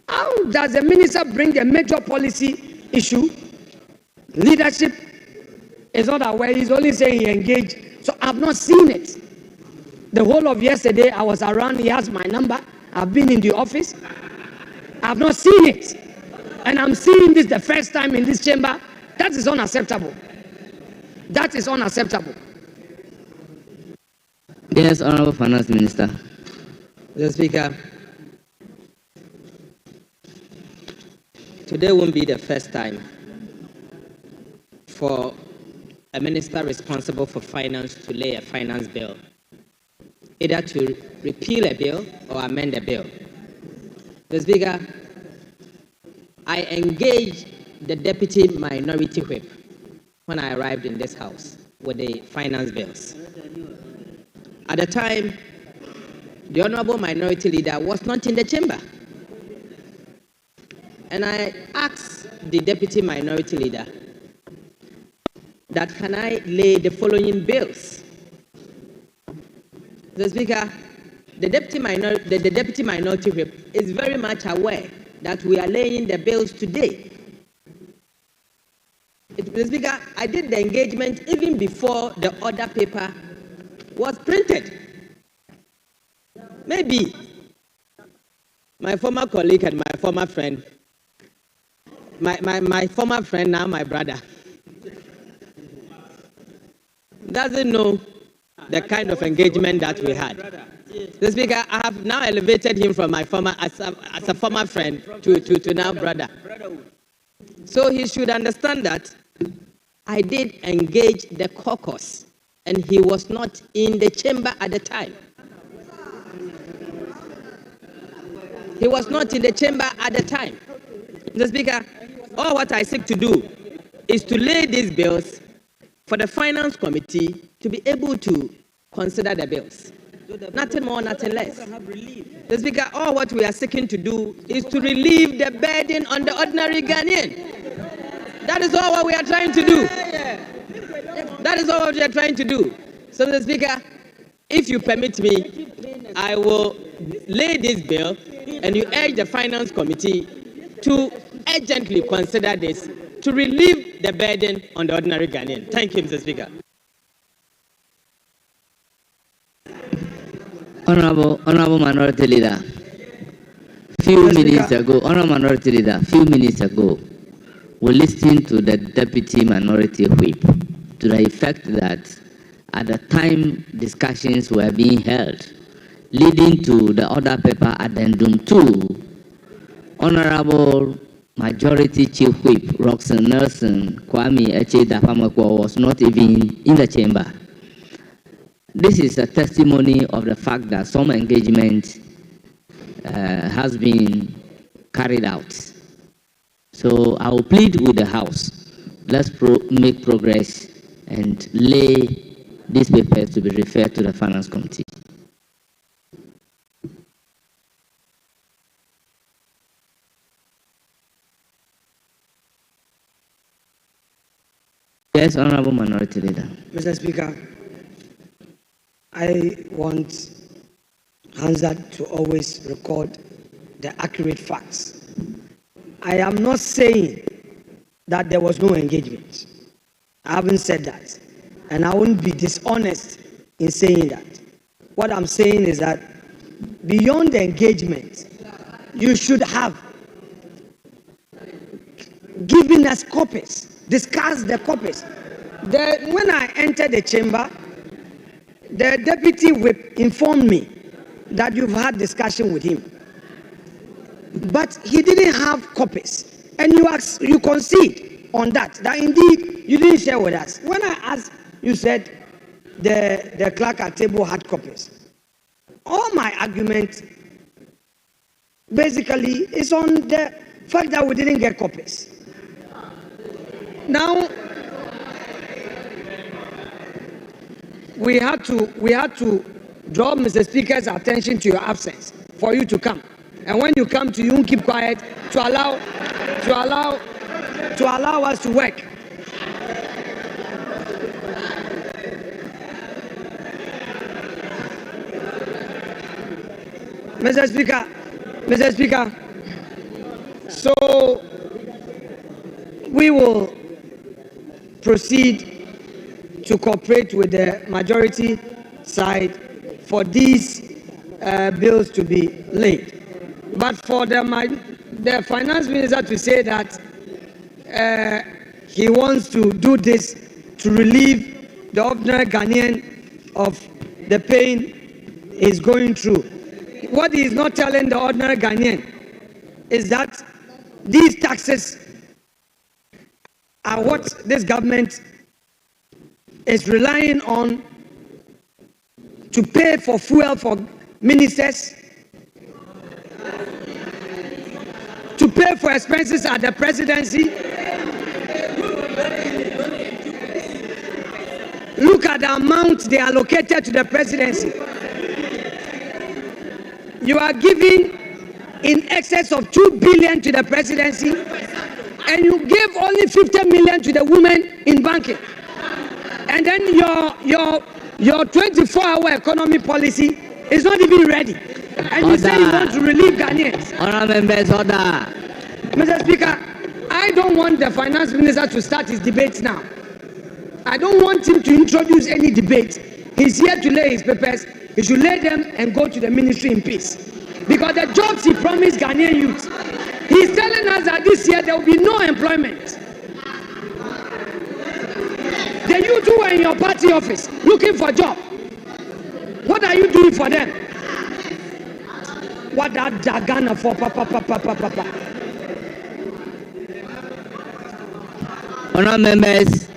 How does a minister bring a major policy issue? Leadership is not aware, he's only saying he engaged. So I've not seen it. The whole of yesterday, I was around, he has my number. I've been in the office. I've not seen it. And I'm seeing this the first time in this chamber. That is unacceptable. That is unacceptable. Yes, Honorable Finance Minister. Mr. Speaker, today won't be the first time for a minister responsible for finance to lay a finance bill, either to repeal a bill or amend a bill. Mr. Speaker, I engaged the Deputy Minority Whip when I arrived in this house with the finance bills. At the time, the Honorable Minority Leader was not in the chamber. And I asked the Deputy Minority Leader that can I lay the following bills. The Speaker, the Deputy Minority Whip is very much aware that we are laying the bills today. Mr. Speaker, I did the engagement even before the order paper was printed. Maybe my former colleague and my former friend, my former friend, now my brother, doesn't know the kind of engagement that we had. Mr. Speaker, I have now elevated him from my former, as a former friend to now brother. So he should understand that I did engage the caucus, and he was not in the chamber at the time. He was not in the chamber at the time. Mr. Speaker, all what I seek to do is to lay these bills for the Finance Committee to be able to consider the bills. Nothing more, nothing less. Mr. Speaker, all what we are seeking to do is to relieve the burden on the ordinary Ghanaian. That is all what we are trying to do. That is all what we are trying to do. So, Mr. Speaker, if you permit me, I will lay this bill and you urge the Finance Committee to urgently consider this to relieve the burden on the ordinary Ghanaian. Thank you, Mr. Speaker. Honorable Minority Leader, few minutes ago, we listened to the Deputy Minority Whip to the effect that at the time discussions were being held, leading to the order paper addendum 2, Honorable Majority Chief Whip Roxanne Nelson Kwame Eche-Dapamakwa was not even in the chamber. This is a testimony of the fact that some engagement has been carried out. So I will plead with the House, let's make progress and lay these papers to be referred to the Finance Committee. Yes, Honorable Minority Leader. Mr. Speaker, I want Hansard to always record the accurate facts. I am not saying that there was no engagement. I haven't said that. And I won't be dishonest in saying that. What I'm saying is that beyond the engagement, you should have given us copies, discussed the copies. When I entered the chamber, the Deputy Whip informed me that you've had discussion with him. But he didn't have copies. And you concede on that indeed you didn't share with us. When I asked, you said the clerk at table had copies. All my argument basically is on the fact that we didn't get copies. Now, we had to draw Mr. Speaker's attention to your absence for you to come. And when you come, you keep quiet to allow us to work. Mr. Speaker, so we will proceed to cooperate with the majority side for these bills to be laid. But for the finance minister to say that he wants to do this to relieve the ordinary Ghanaian of the pain he's going through. What he is not telling the ordinary Ghanaian is that these taxes are what this government is relying on to pay for fuel for ministers, to pay for expenses at the presidency. Look at the amount they allocated to the presidency. You are giving in excess of 2 billion to the presidency, and you gave only 50 million to the women in banking. And then your 24-hour economy policy is not even ready. And you say you want to relieve Ghanaians. Honourable members, order. Mr. Speaker, I don't want the finance minister to start his debates now. I don't want him to introduce any debate. He's here to lay his papers. He should lay them and go to the ministry in peace. Because the jobs he promised Ghanaian youth, he's telling us that this year there will be no employment. The youth who are in your party office looking for a job, what are you doing for them? What that Ghana for? Honourable members,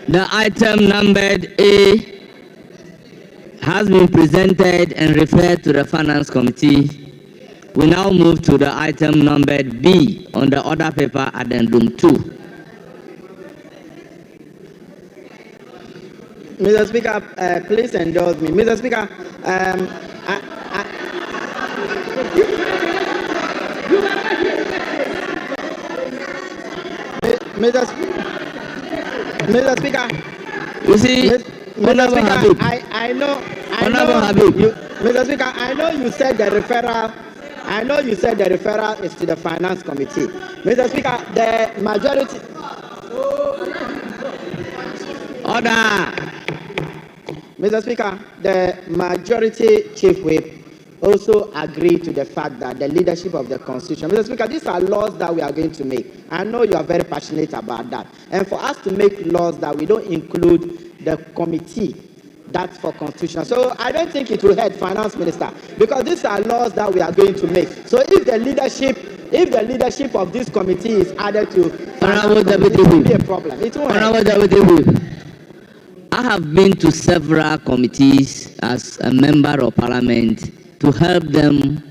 the item numbered A has been presented and referred to the Finance Committee. We now move to the item numbered B on the order paper addendum 2. Mr. Speaker, please endorse me. Mr. Speaker, Mr. Speaker, you see, Mr. Speaker, I know you, Mr. Speaker, I know you said the referral. I know you said the referral is to the Finance Committee. Mr. Speaker, the majority. Order. Mr. Speaker, the majority chief whip also agreed to the fact that the leadership of the Constitution. Mr. Speaker, these are laws that we are going to make. I know you are very passionate about that. And for us to make laws that we don't include the committee, that's for Constitution. So I don't think it will hurt Finance Minister, because these are laws that we are going to make. So if the leadership of this committee is added to Finance Committee, it will be a problem. It won't hurt. I have been to several committees as a member of parliament to help them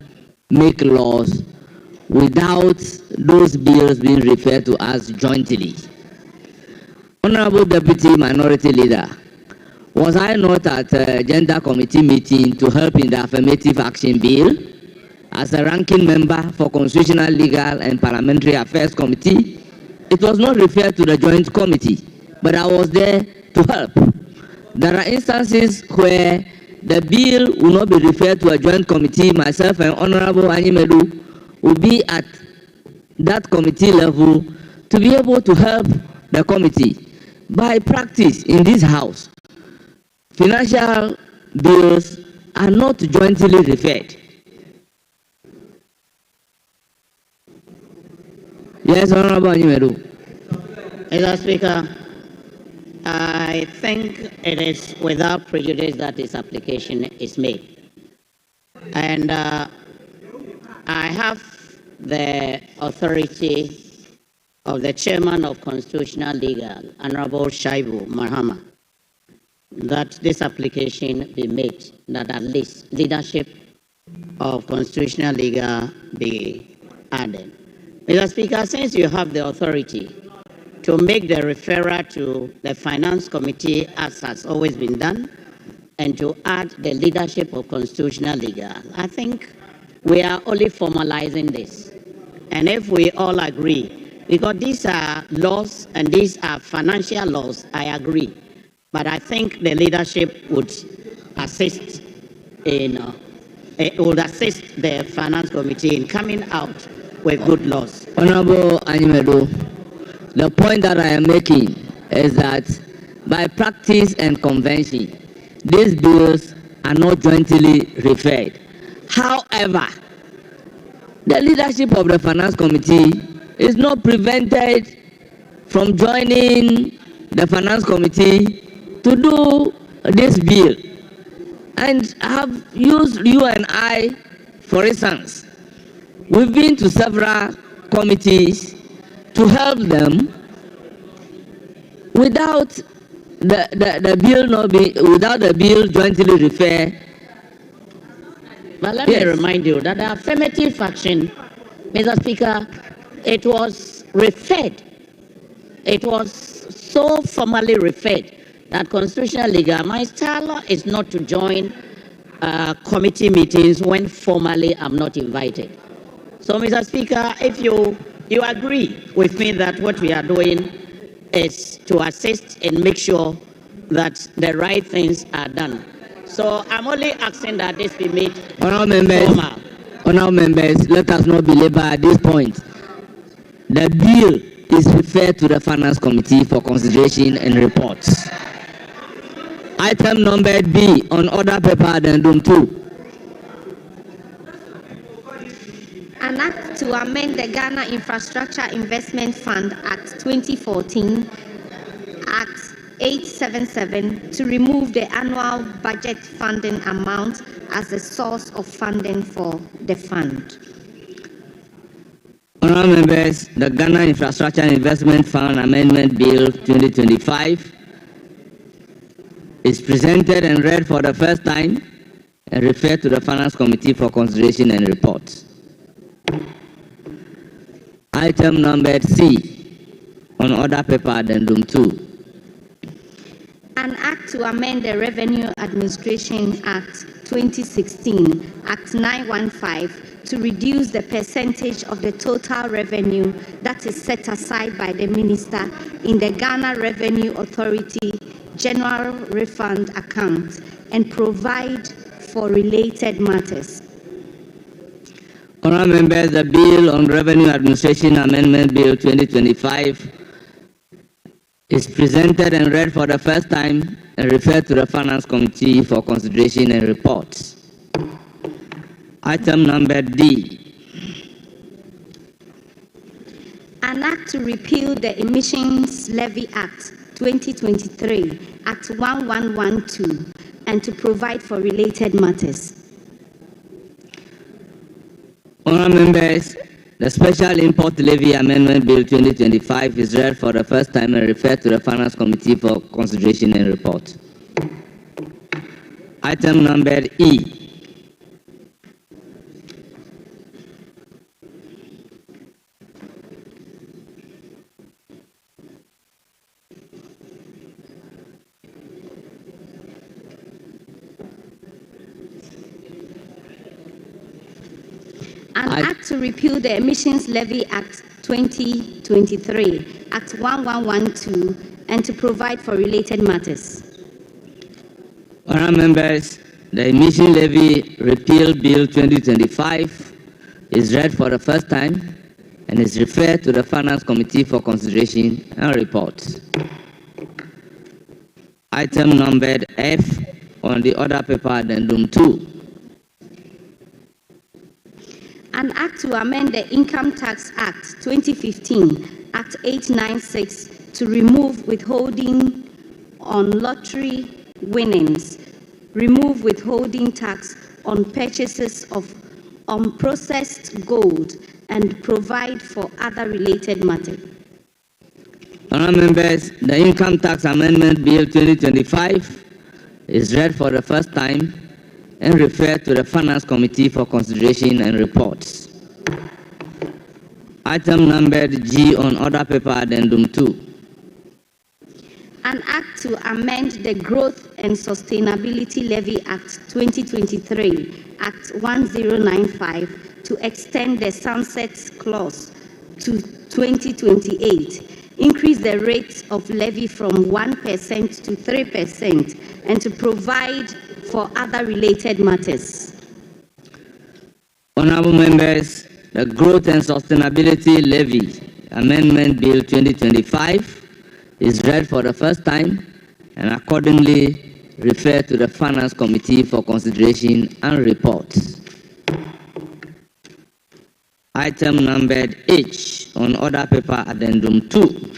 make laws without those bills being referred to us jointly. Honorable Deputy Minority Leader, was I not at a gender committee meeting to help in the affirmative action bill as a ranking member for Constitutional, Legal and Parliamentary Affairs Committee? It was not referred to the joint committee, but I was there to help. There are instances where the bill will not be referred to a joint committee. Myself and Honorable Anyimedu will be at that committee level to be able to help the committee. By practice in this house, financial bills are not jointly referred. Yes, Honorable Anyimedu. Mr. Speaker, I think it is without prejudice that this application is made. And I have the authority of the Chairman of Constitutional Legal, Honorable Shaibu Marhama, that this application be made, that at least leadership of Constitutional Legal be added. Mr. Speaker, since you have the authority, to make the referral to the Finance Committee as has always been done, and to add the leadership of constitutional legal. I think we are only formalizing this. And if we all agree, because these are laws and these are financial laws, I agree. But I think the leadership would assist would assist the Finance Committee in coming out with good laws. Honorable Animedo, the point that I am making is that by practice and convention, these bills are not jointly referred. However, the leadership of the Finance Committee is not prevented from joining the Finance Committee to do this bill. And I have used you and I, for instance. We've been to several committees to help them without the bill not be, without the bill jointly referred. But let me remind you that the affirmative action, Mr. Speaker, it was referred. It was so formally referred that constitutional legal, my style is not to join committee meetings when formally I'm not invited. So, Mr. Speaker, if you agree with me that what we are doing is to assist and make sure that the right things are done. So I'm only asking that this be made formal. Honourable members, let us not belabor at this point. The bill is referred to the Finance Committee for consideration and reports. Item number B on order paper addendum 2. An act to amend the Ghana Infrastructure Investment Fund Act 2014, Act 877, to remove the annual budget funding amount as the source of funding for the fund. Honourable members, the Ghana Infrastructure Investment Fund Amendment Bill 2025 is presented and read for the first time and referred to the Finance Committee for consideration and report. Item number C on order paper addendum 2. An act to amend the Revenue Administration Act 2016, Act 915, to reduce the percentage of the total revenue that is set aside by the minister in the Ghana Revenue Authority General Refund Account and provide for related matters. Honourable members, the Bill on Revenue Administration Amendment Bill 2025 is presented and read for the first time and referred to the Finance Committee for consideration and reports. Item number D. An act to repeal the Emissions Levy Act 2023, Act 1112, and to provide for related matters. Honourable members, the Special Import Levy Amendment Bill 2025 is read for the first time and referred to the Finance Committee for consideration and report. Item number E. An act to repeal the Emissions Levy Act 2023, Act 1112, and to provide for related matters. Honourable members, the Emission Levy Repeal Bill 2025 is read for the first time and is referred to the Finance Committee for consideration and report. Item numbered F on the order paper addendum 2. An act to amend the Income Tax Act 2015, Act 896, to remove withholding on lottery winnings, remove withholding tax on purchases of unprocessed gold, and provide for other related matters. Honourable members, the Income Tax Amendment Bill 2025 is read for the first time and referred to the Finance Committee for consideration and reports. Item numbered G on order paper addendum 2. An act to amend the Growth and Sustainability Levy Act 2023, Act 1095, to extend the sunset clause to 2028, increase the rate of levy from 1% to 3%, and to provide for other related matters. Honorable members, the Growth and Sustainability Levy Amendment Bill 2025 is read for the first time and accordingly referred to the Finance Committee for consideration and report. Item numbered H on Order Paper Addendum 2.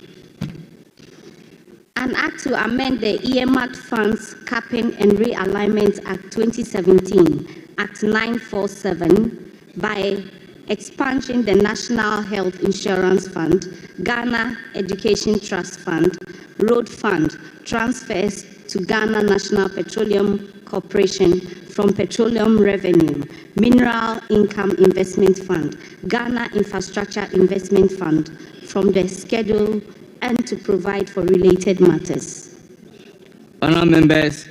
An act to amend the Earmarked Funds Capping and Realignment Act 2017, Act 947, by expunging the National Health Insurance Fund, Ghana Education Trust Fund, Road Fund, transfers to Ghana National Petroleum Corporation from Petroleum Revenue, Mineral Income Investment Fund, Ghana Infrastructure Investment Fund from the schedule, and to provide for related matters. Honourable members,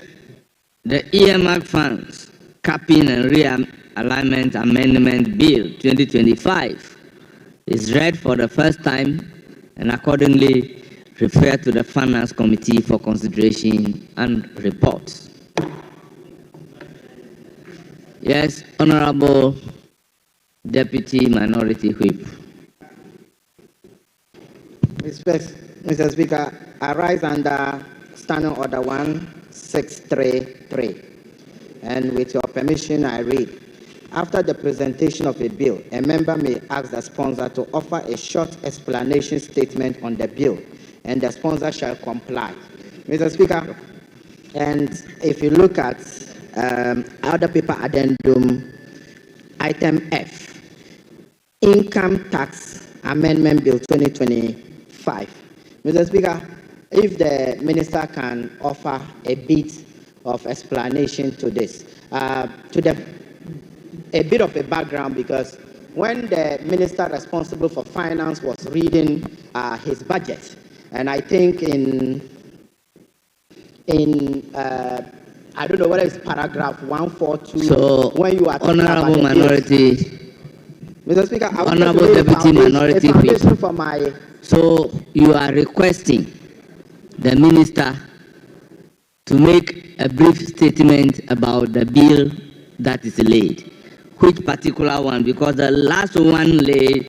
the earmark funds capping and realignment amendment bill 2025 is read for the first time and accordingly referred to the Finance Committee for consideration and report. Yes, Honourable Deputy Minority Whip. Mr. Speaker, I rise under Standing Order 1633. And with your permission, I read. After the presentation of a bill, a member may ask the sponsor to offer a short explanation statement on the bill, and the sponsor shall comply. Mr. Speaker, and if you look at Order Paper Addendum, Item F, Income Tax Amendment Bill 2025. Mr. Speaker, if the minister can offer a bit of explanation to this, a bit of a background, because when the minister responsible for finance was reading his budget, and I think in I don't know whether it's paragraph 142. So, when you are Honourable Minority, Mr. Speaker, I Honourable Deputy Minority Whip. For my. So you are requesting the minister to make a brief statement about the bill that is laid. Which particular one? Because the last one laid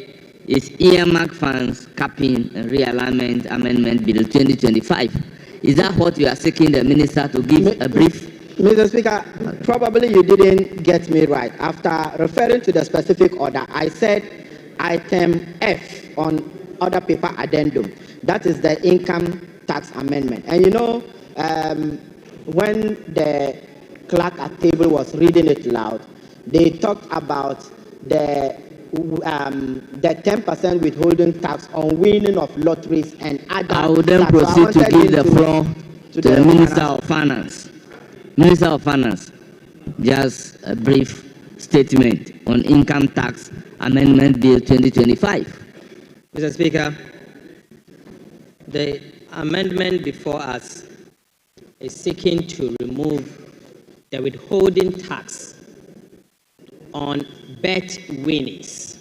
is earmark funds capping and realignment amendment bill 2025. Is that what you are seeking the minister to give a brief? Mr. Speaker, probably you didn't get me right. After referring to the specific order, I said item F on Order Paper Addendum. That is the income tax amendment. And you know, when the clerk at table was reading it loud, they talked about the 10% withholding tax on winning of lotteries and other. I will then proceed to give the floor to the Minister of Finance. Minister of Finance, just a brief statement on Income Tax Amendment Bill 2025. Mr. Speaker, the amendment before us is seeking to remove the withholding tax on bet winnings.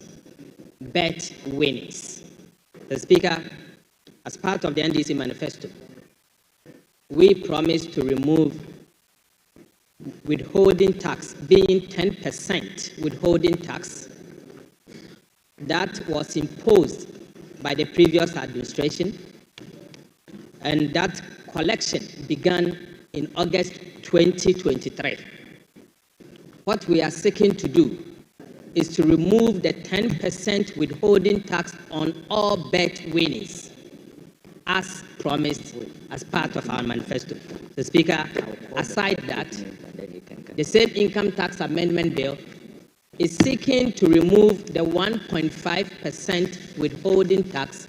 Bet winnings. The Speaker, as part of the NDC manifesto, we promised to remove withholding tax, being 10% withholding tax that was imposed by the previous administration, and that collection began in August 2023. What we are seeking to do is to remove the 10% withholding tax on all bet winnings, as promised as part of our manifesto. The Speaker, aside that, the same income tax amendment bill is seeking to remove the 1.5% withholding tax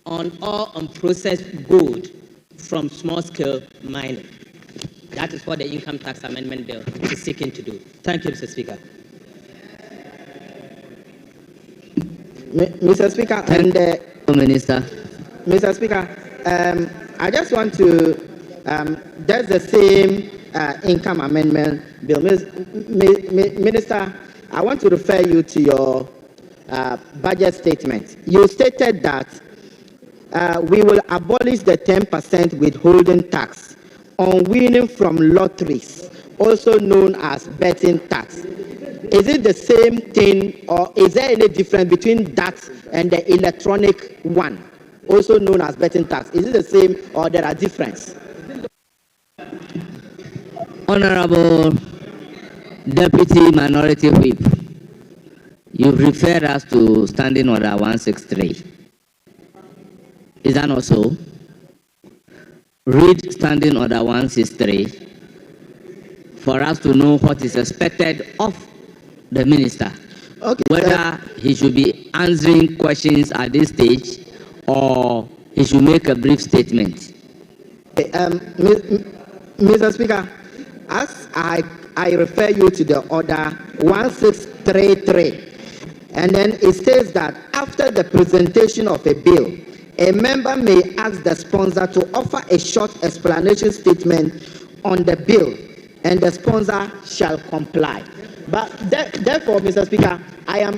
on all unprocessed gold from small-scale mining. That is what the income tax amendment bill is seeking to do. Thank you, Mr. Speaker. Mr. Speaker, and Minister. Mr. Speaker, I just want to, that's the same income amendment bill. Minister, I want to refer you to your budget statement. You stated that we will abolish the 10% withholding tax on winning from lotteries, also known as betting tax. Is it the same thing, or is there any difference between that and the electronic one, also known as betting tax? Is it the same, or there are differences? Honorable Deputy Minority Whip, you've referred us to Standing Order 163. Is that not so? Read Standing Order 163 for us to know what is expected of the minister. Okay, whether he should be answering questions at this stage or he should make a brief statement. Mr. Speaker, as I refer you to the order 1633, and then it says that after the presentation of a bill, a member may ask the sponsor to offer a short explanation statement on the bill, and the sponsor shall comply. But therefore, Mr. Speaker, I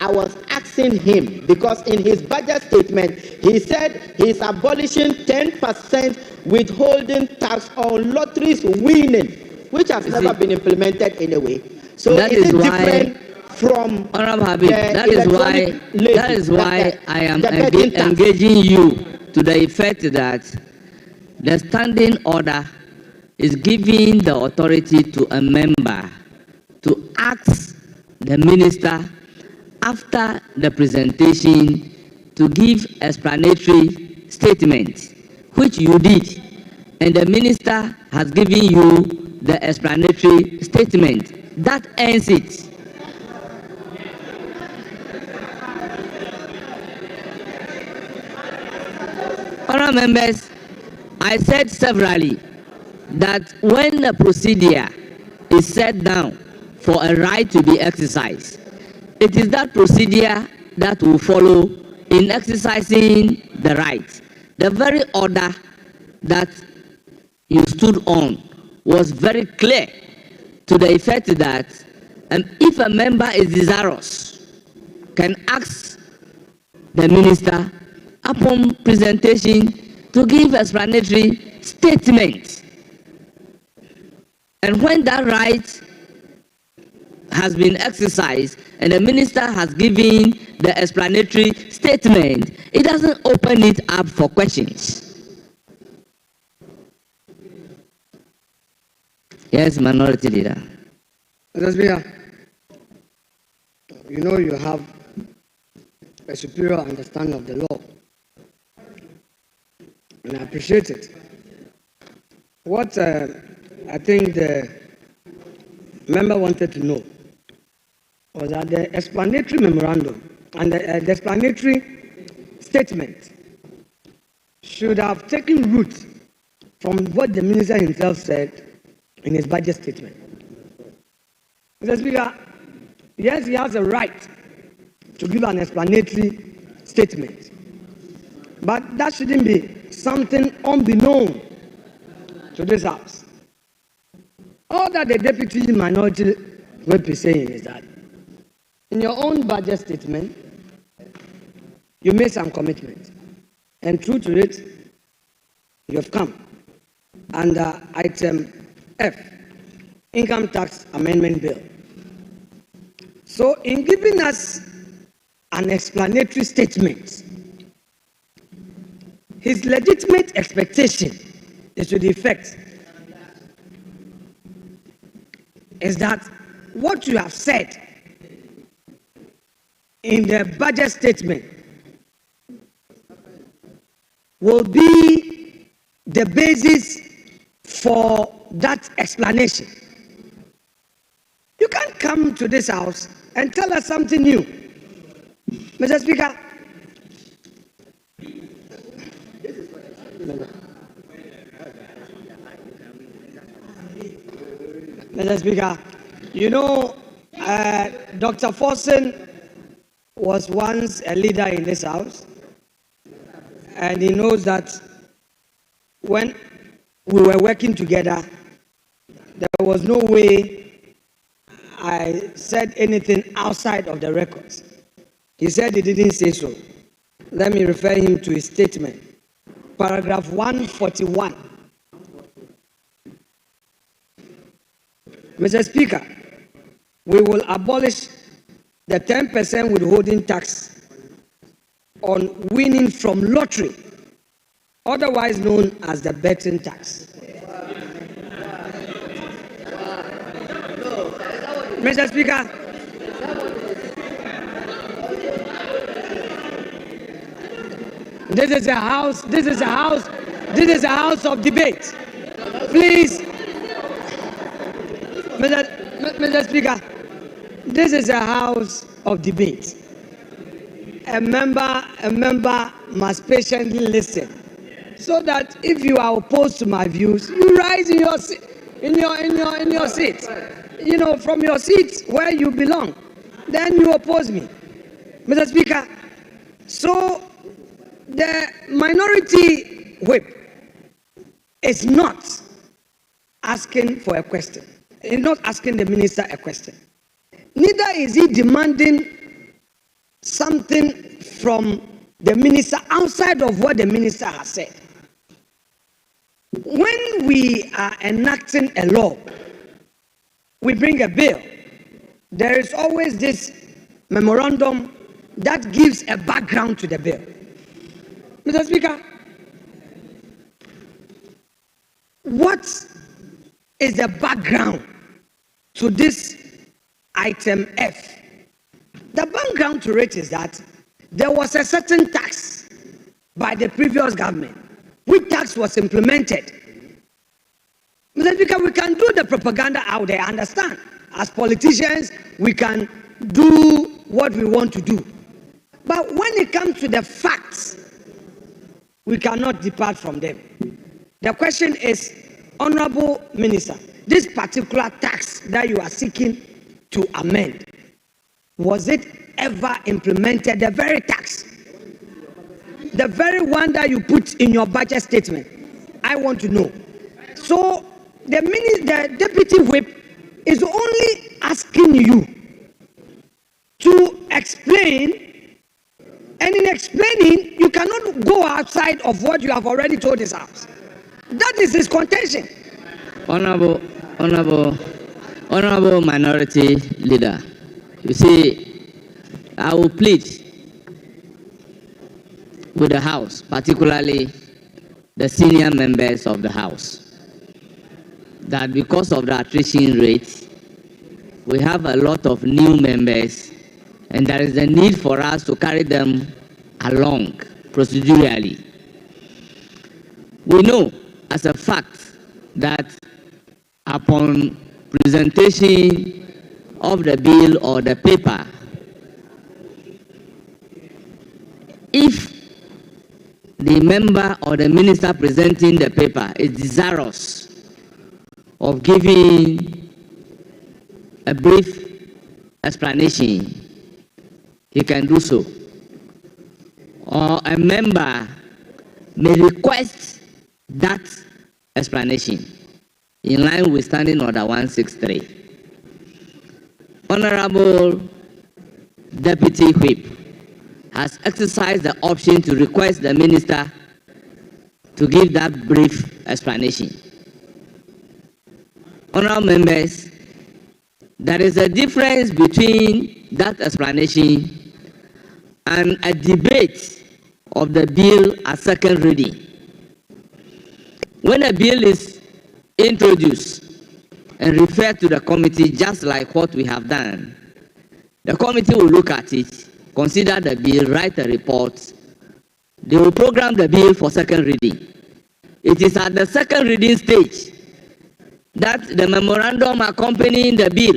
was asking him, because in his budget statement he said he's abolishing 10% withholding tax on lotteries winning, which has never been implemented anyway. So that is it why, different from Honorable Habib, that is why I am engaging you to the effect that the standing order is giving the authority to a member to ask the minister after the presentation to give explanatory statement, which you did, and the minister has given you the explanatory statement. That ends it. Honourable members, I said severally that when a procedure is set down for a right to be exercised, it is that procedure that will follow in exercising the right. The very order that you stood on was very clear to the effect that if a member is desirous, can ask the minister upon presentation to give explanatory statement. And when that right has been exercised and the minister has given the explanatory statement, it doesn't open it up for questions. Yes, Minority Leader. Mr. Speaker, you know you have a superior understanding of the law, and I appreciate it. What I think the member wanted to know was that the explanatory memorandum and the explanatory statement should have taken root from what the minister himself said in his budget statement. Mr. Speaker, yes, he has a right to give an explanatory statement, but that shouldn't be something unbeknown to this House. All that the Deputy Minority Whip is saying is that in your own budget statement, you made some commitment, and true to it, you have come under item F, Income Tax Amendment Bill. So in giving us an explanatory statement, his legitimate expectation is to the effect is that what you have said in the budget statement will be the basis for that explanation. You can't come to this House and tell us something new. Mr. Speaker, Mr. Speaker, you know, Dr. Forsen was once a leader in this House, and he knows that when we were working together, there was no way I said anything outside of the records. He said he didn't say so. Let me refer him to his statement. Paragraph 141. Mr. Speaker, we will abolish the 10% withholding tax on winning from lottery, otherwise known as the betting tax. Mr. Speaker, this is a house of debate. Please, Mr. Speaker, this is a house of debate. A member must patiently listen, so that if you are opposed to my views, you rise in your seat, from your seat where you belong. Then you oppose me, Mr. Speaker. So the minority whip is not asking for a question. It's not asking the minister a question. Neither is he demanding something from the minister outside of what the minister has said. When we are enacting a law, we bring a bill. There is always this memorandum that gives a background to the bill. Mr. Speaker, what is the background to this item F? The background to it is that there was a certain tax by the previous government, which tax was implemented. Mr. Speaker, we can do the propaganda out there, understand. As politicians, we can do what we want to do. But when it comes to the facts, we cannot depart from them. The question is, Honorable Minister, this particular tax that you are seeking to amend, was it ever implemented? The very tax, the very one that you put in your budget statement, I want to know. So the deputy whip is only asking you to explain, and in explaining, you cannot go outside of what you have already told this house. That is his contention. Honorable Minority Leader, you see, I will plead with the House, particularly the senior members of the House, that because of the attrition rate, we have a lot of new members, and there is a need for us to carry them along procedurally. We know as a fact that upon presentation of the bill or the paper, if the member or the minister presenting the paper is desirous of giving a brief explanation, he can do so. Or a member may request that explanation in line with Standing Order 163. Honorable Deputy Whip has exercised the option to request the minister to give that brief explanation. Honorable members, there is a difference between that explanation and a debate of the bill at second reading. When a bill is introduced and referred to the committee, just like what we have done, the committee will look at it, consider the bill, write a report. They will program the bill for second reading. It is at the second reading stage that the memorandum accompanying the bill,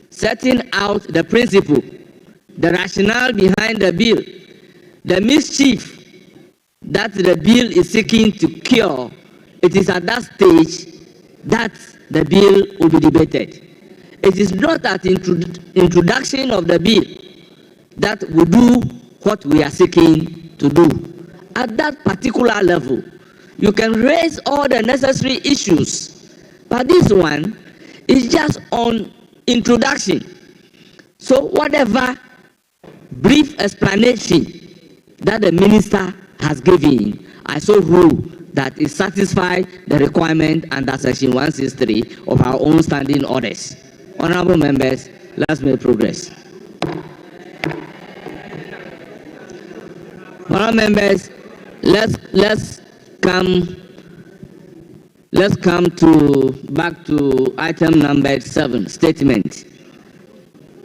setting out the principle, the rationale behind the bill, the mischief that the bill is seeking to cure, it is at that stage that the bill will be debated. It is not at introduction of the bill that we do what we are seeking to do. At that particular level, You can raise all the necessary issues. But this one is just on introduction. So whatever brief explanation that the minister has given, I so hope that it satisfies the requirement under Section 163 of our own standing orders. Honorable members, let's make progress. Honorable members, let's come back to item number 7, statement.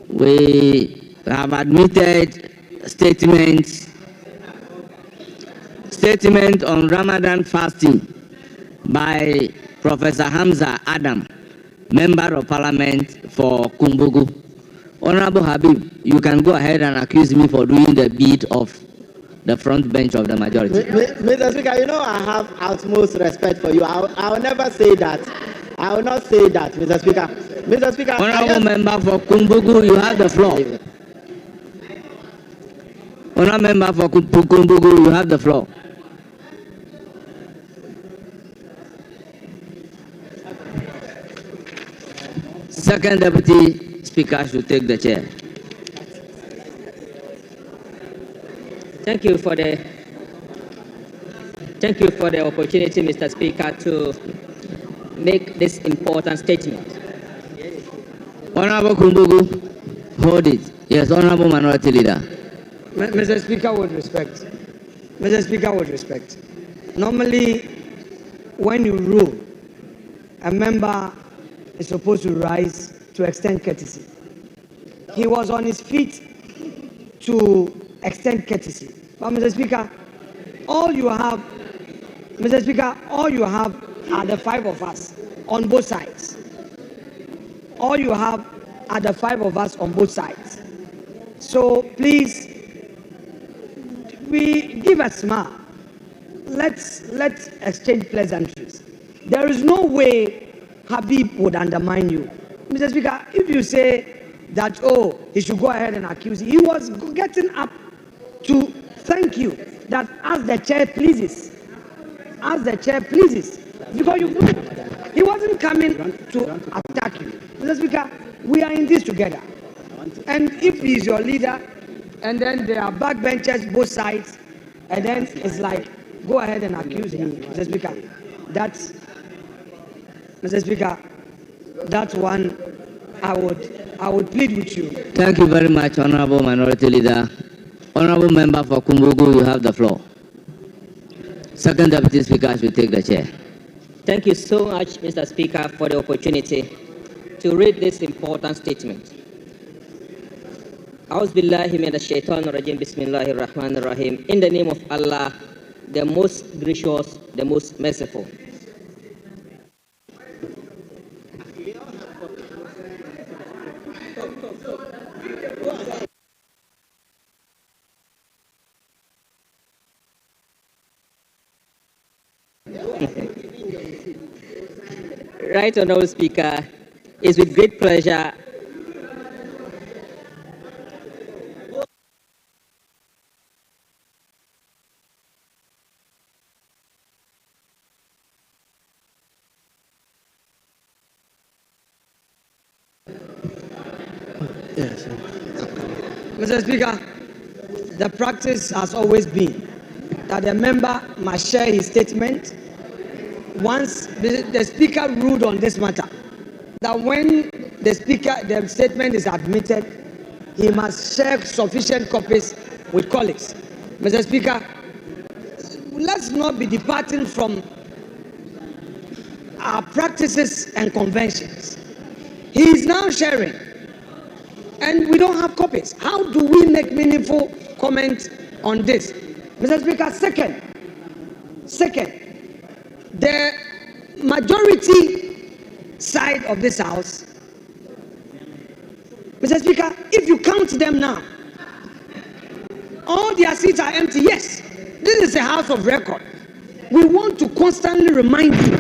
We have admitted statement on Ramadan fasting by Professor Hamza Adam, Member of Parliament for Kumbugu. Honorable Habib, you can go ahead and accuse me for doing the beat of the front bench of the majority. Mr. Speaker, you know I have utmost respect for you. I will never say that. I will not say that, Mr. Speaker. Mr. Speaker, Honorable Member for Kumbugu, you have the floor. Honorable Member for Kumbugu, you have the floor. Second Deputy Speaker should take the chair. Thank you for the opportunity, Mr. Speaker, to make this important statement. Honorable Kumbugu, hold it. Yes, Honorable Minority Leader. Mr. Speaker, with respect. Mr. Speaker, with respect. Normally, when you rule, a member is supposed to rise to extend courtesy. He was on his feet to extend courtesy. But Mr. Speaker, all you have are the 5 of us on both sides. All you have are the 5 of us on both sides. So please, we give a smile. Let's exchange pleasantries. There is no way Habib would undermine you. Mr. Speaker, if you say that, oh, he should go ahead and accuse you, he was getting up to thank you, that as the chair pleases. As the chair pleases. Because he wasn't coming to attack you. Mr. Speaker, we are in this together. And if he's your leader, and then there are backbenchers both sides, and then it's like, go ahead and accuse me, Mr. Speaker. Mr. Speaker, that one I would plead with you. Thank you very much, Honorable Minority Leader. Honorable Member for Kumbugu, you have the floor. Second Deputy Speaker should take the chair. Thank you so much, Mr. Speaker, for the opportunity to read this important statement. A'udhu billahi minash shaitanir rajim, bismillahir rahmanir rahim. In the name of Allah, the most gracious, the most merciful. Right, Honorable Speaker, it's with great pleasure Mr. Speaker, the practice has always been that the member must share his statement. Once the Speaker ruled on this matter, that when the statement is admitted, he must share sufficient copies with colleagues. Mr. Speaker, let's not be departing from our practices and conventions. He is now sharing, and we don't have copies. How do we make meaningful comment on this? Mr. Speaker, second, the majority side of this house, Mr. Speaker, if you count them now, all their seats are empty. Yes, this is a house of record. We want to constantly remind you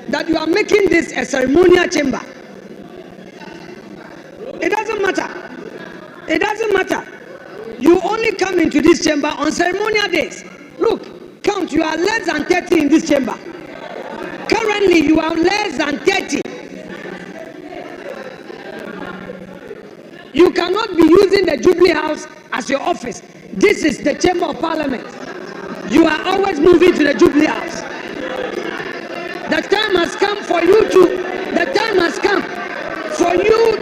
that you are making this a ceremonial chamber. It doesn't matter. You only come into this chamber on ceremonial days. Look, count, you are less than 30 in this chamber. Currently, you are less than 30. You cannot be using the Jubilee House as your office. This is the Chamber of Parliament. You are always moving to the Jubilee House. The time has come for you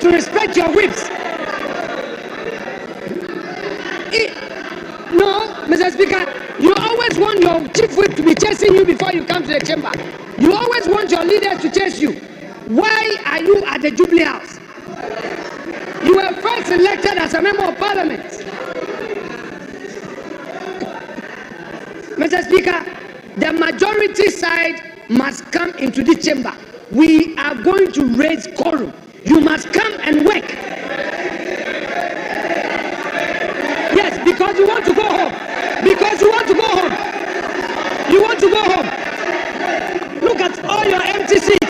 to respect your whips. No, Mr. Speaker, you always want your chief whip to be chasing you before you come to the chamber. You always want your leaders to chase you. Why are you at the Jubilee House? You were first elected as a member of Parliament. Mr. Speaker, the majority side must come into the chamber. We are going to raise quorum. You must come and work. Yes, because you want to go home. Because you want to go home. You want to go home. Look at all your empty seats.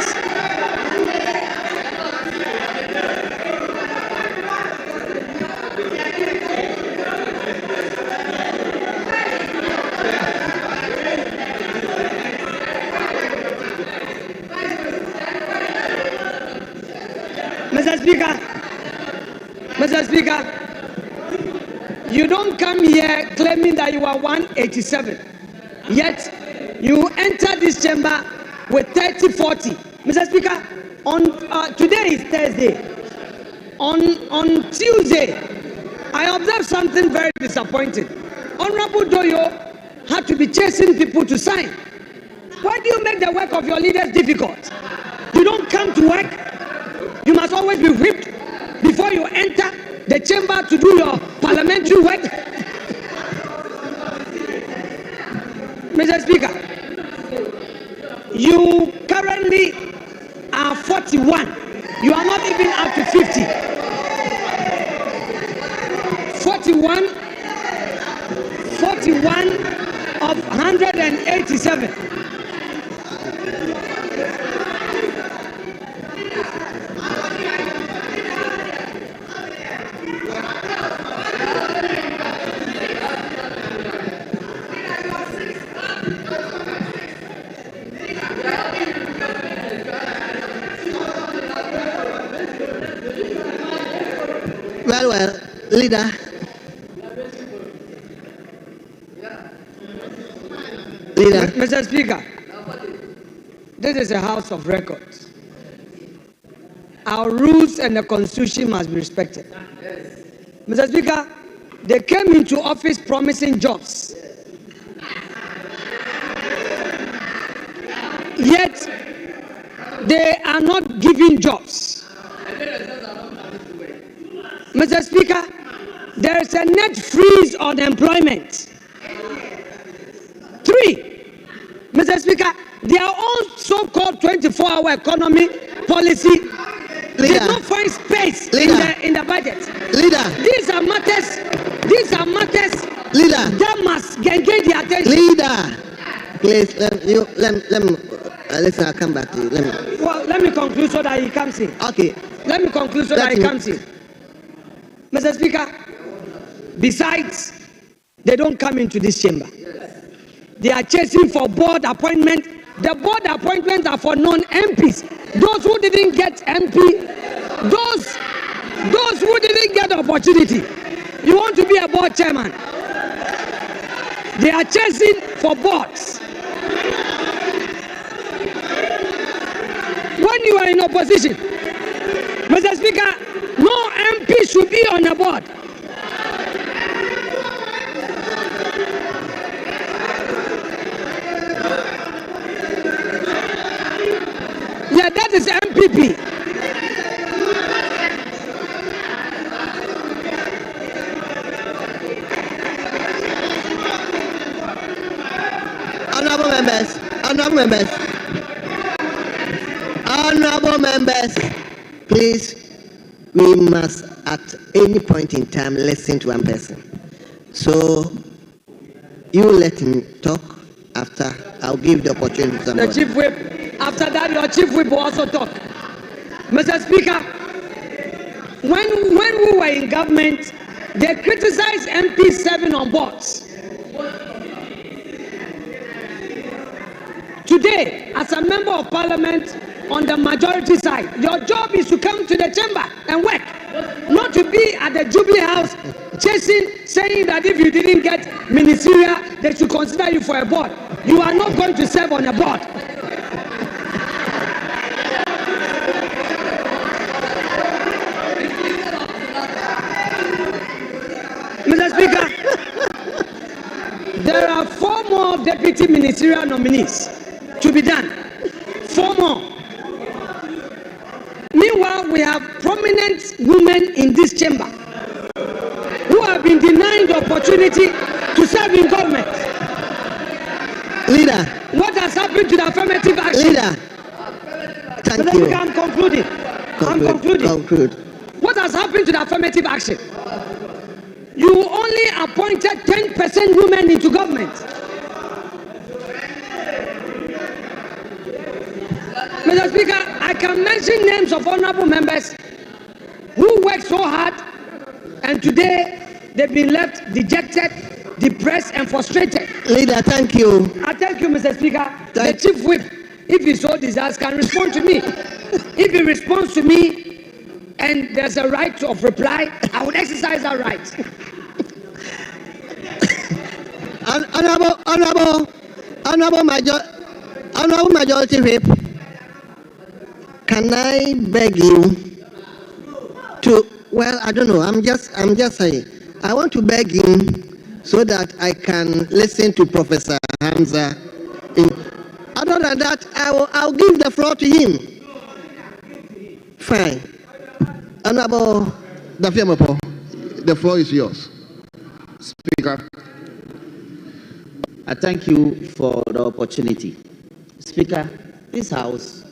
Mr. Speaker, you don't come here claiming that you are 187, yet you enter this chamber with 30-40. Mr. Speaker, today is Thursday. On Tuesday, I observed something very disappointing. Honorable Doyo had to be chasing people to sign. Why do you make the work of your leaders difficult? You don't come to work. You must always be whipped before you enter the chamber to do your parliamentary work. Mr. Speaker, you currently are 41. You are not even up to 50. 41 of 187. Well, leader. Mr. Speaker, this is a house of records. Our rules and the Constitution must be respected. Mr. Speaker, they came into office promising jobs. Yet, they are not giving jobs. Mr. Speaker, there is a net freeze on employment. 3, Mr. Speaker, their own so-called 24-hour economy policy did not find space in the budget. These are matters that must engage the attention. Please, listen, I'll come back to you. Well, let me conclude so that he comes in. Okay. Let me conclude so that he comes in. Mr. Speaker, besides, they don't come into this chamber. They are chasing for board appointment. The board appointments are for non-MPs. Those who didn't get MP, those who didn't get the opportunity. You want to be a board chairman. They are chasing for boards. When you are in opposition, Mr. Speaker, no MP should be on the board. Yeah, that is MPP. Honorable members, please, we must at any point in time listen to one person. So you let him talk. After, I'll give the opportunity to somebody. The chief whip. After that, your chief whip will also talk. Mr. Speaker, when we were in government, they criticized MPs serving on boards. today, as a member of parliament on the majority side, your job is to come to the chamber and work, not to be at the Jubilee House chasing, saying that if you didn't get ministerial, they should consider you for a board. You are not going to serve on a board. Mr. Speaker, there are 4 more deputy ministerial nominees to be done. 4 more. Meanwhile, we have prominent women in this chamber who have been denied the opportunity to serve in government. Leader. What has happened to the affirmative action? Leader. Thank you. I'm concluding. Conclude. What has happened to the affirmative action? You only appointed 10% women into government. Mr. Speaker, I can mention names of honorable members who worked so hard and today they've been left dejected, depressed and frustrated. Leader, thank you. I thank you, Mr. Speaker. The chief whip, if he so desires, can respond to me. If he responds to me and there's a right of reply, I would exercise that right. Honorable Majority Whip, can I beg you to, well, I don't know, I'm just saying, I want to beg him so that I can listen to Professor Hamza. Other than that, I'll give the floor to him. Fine. Honorable Dafiamopo, the floor is yours. Speaker. I thank you for the opportunity. Speaker, this House,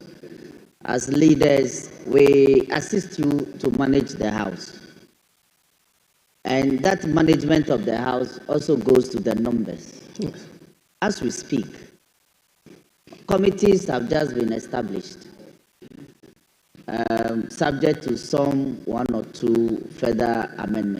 as leaders, we assist you to manage the House. And that management of the House also goes to the numbers. Yes. As we speak, committees have just been established, subject to some 1 or 2 further amendments.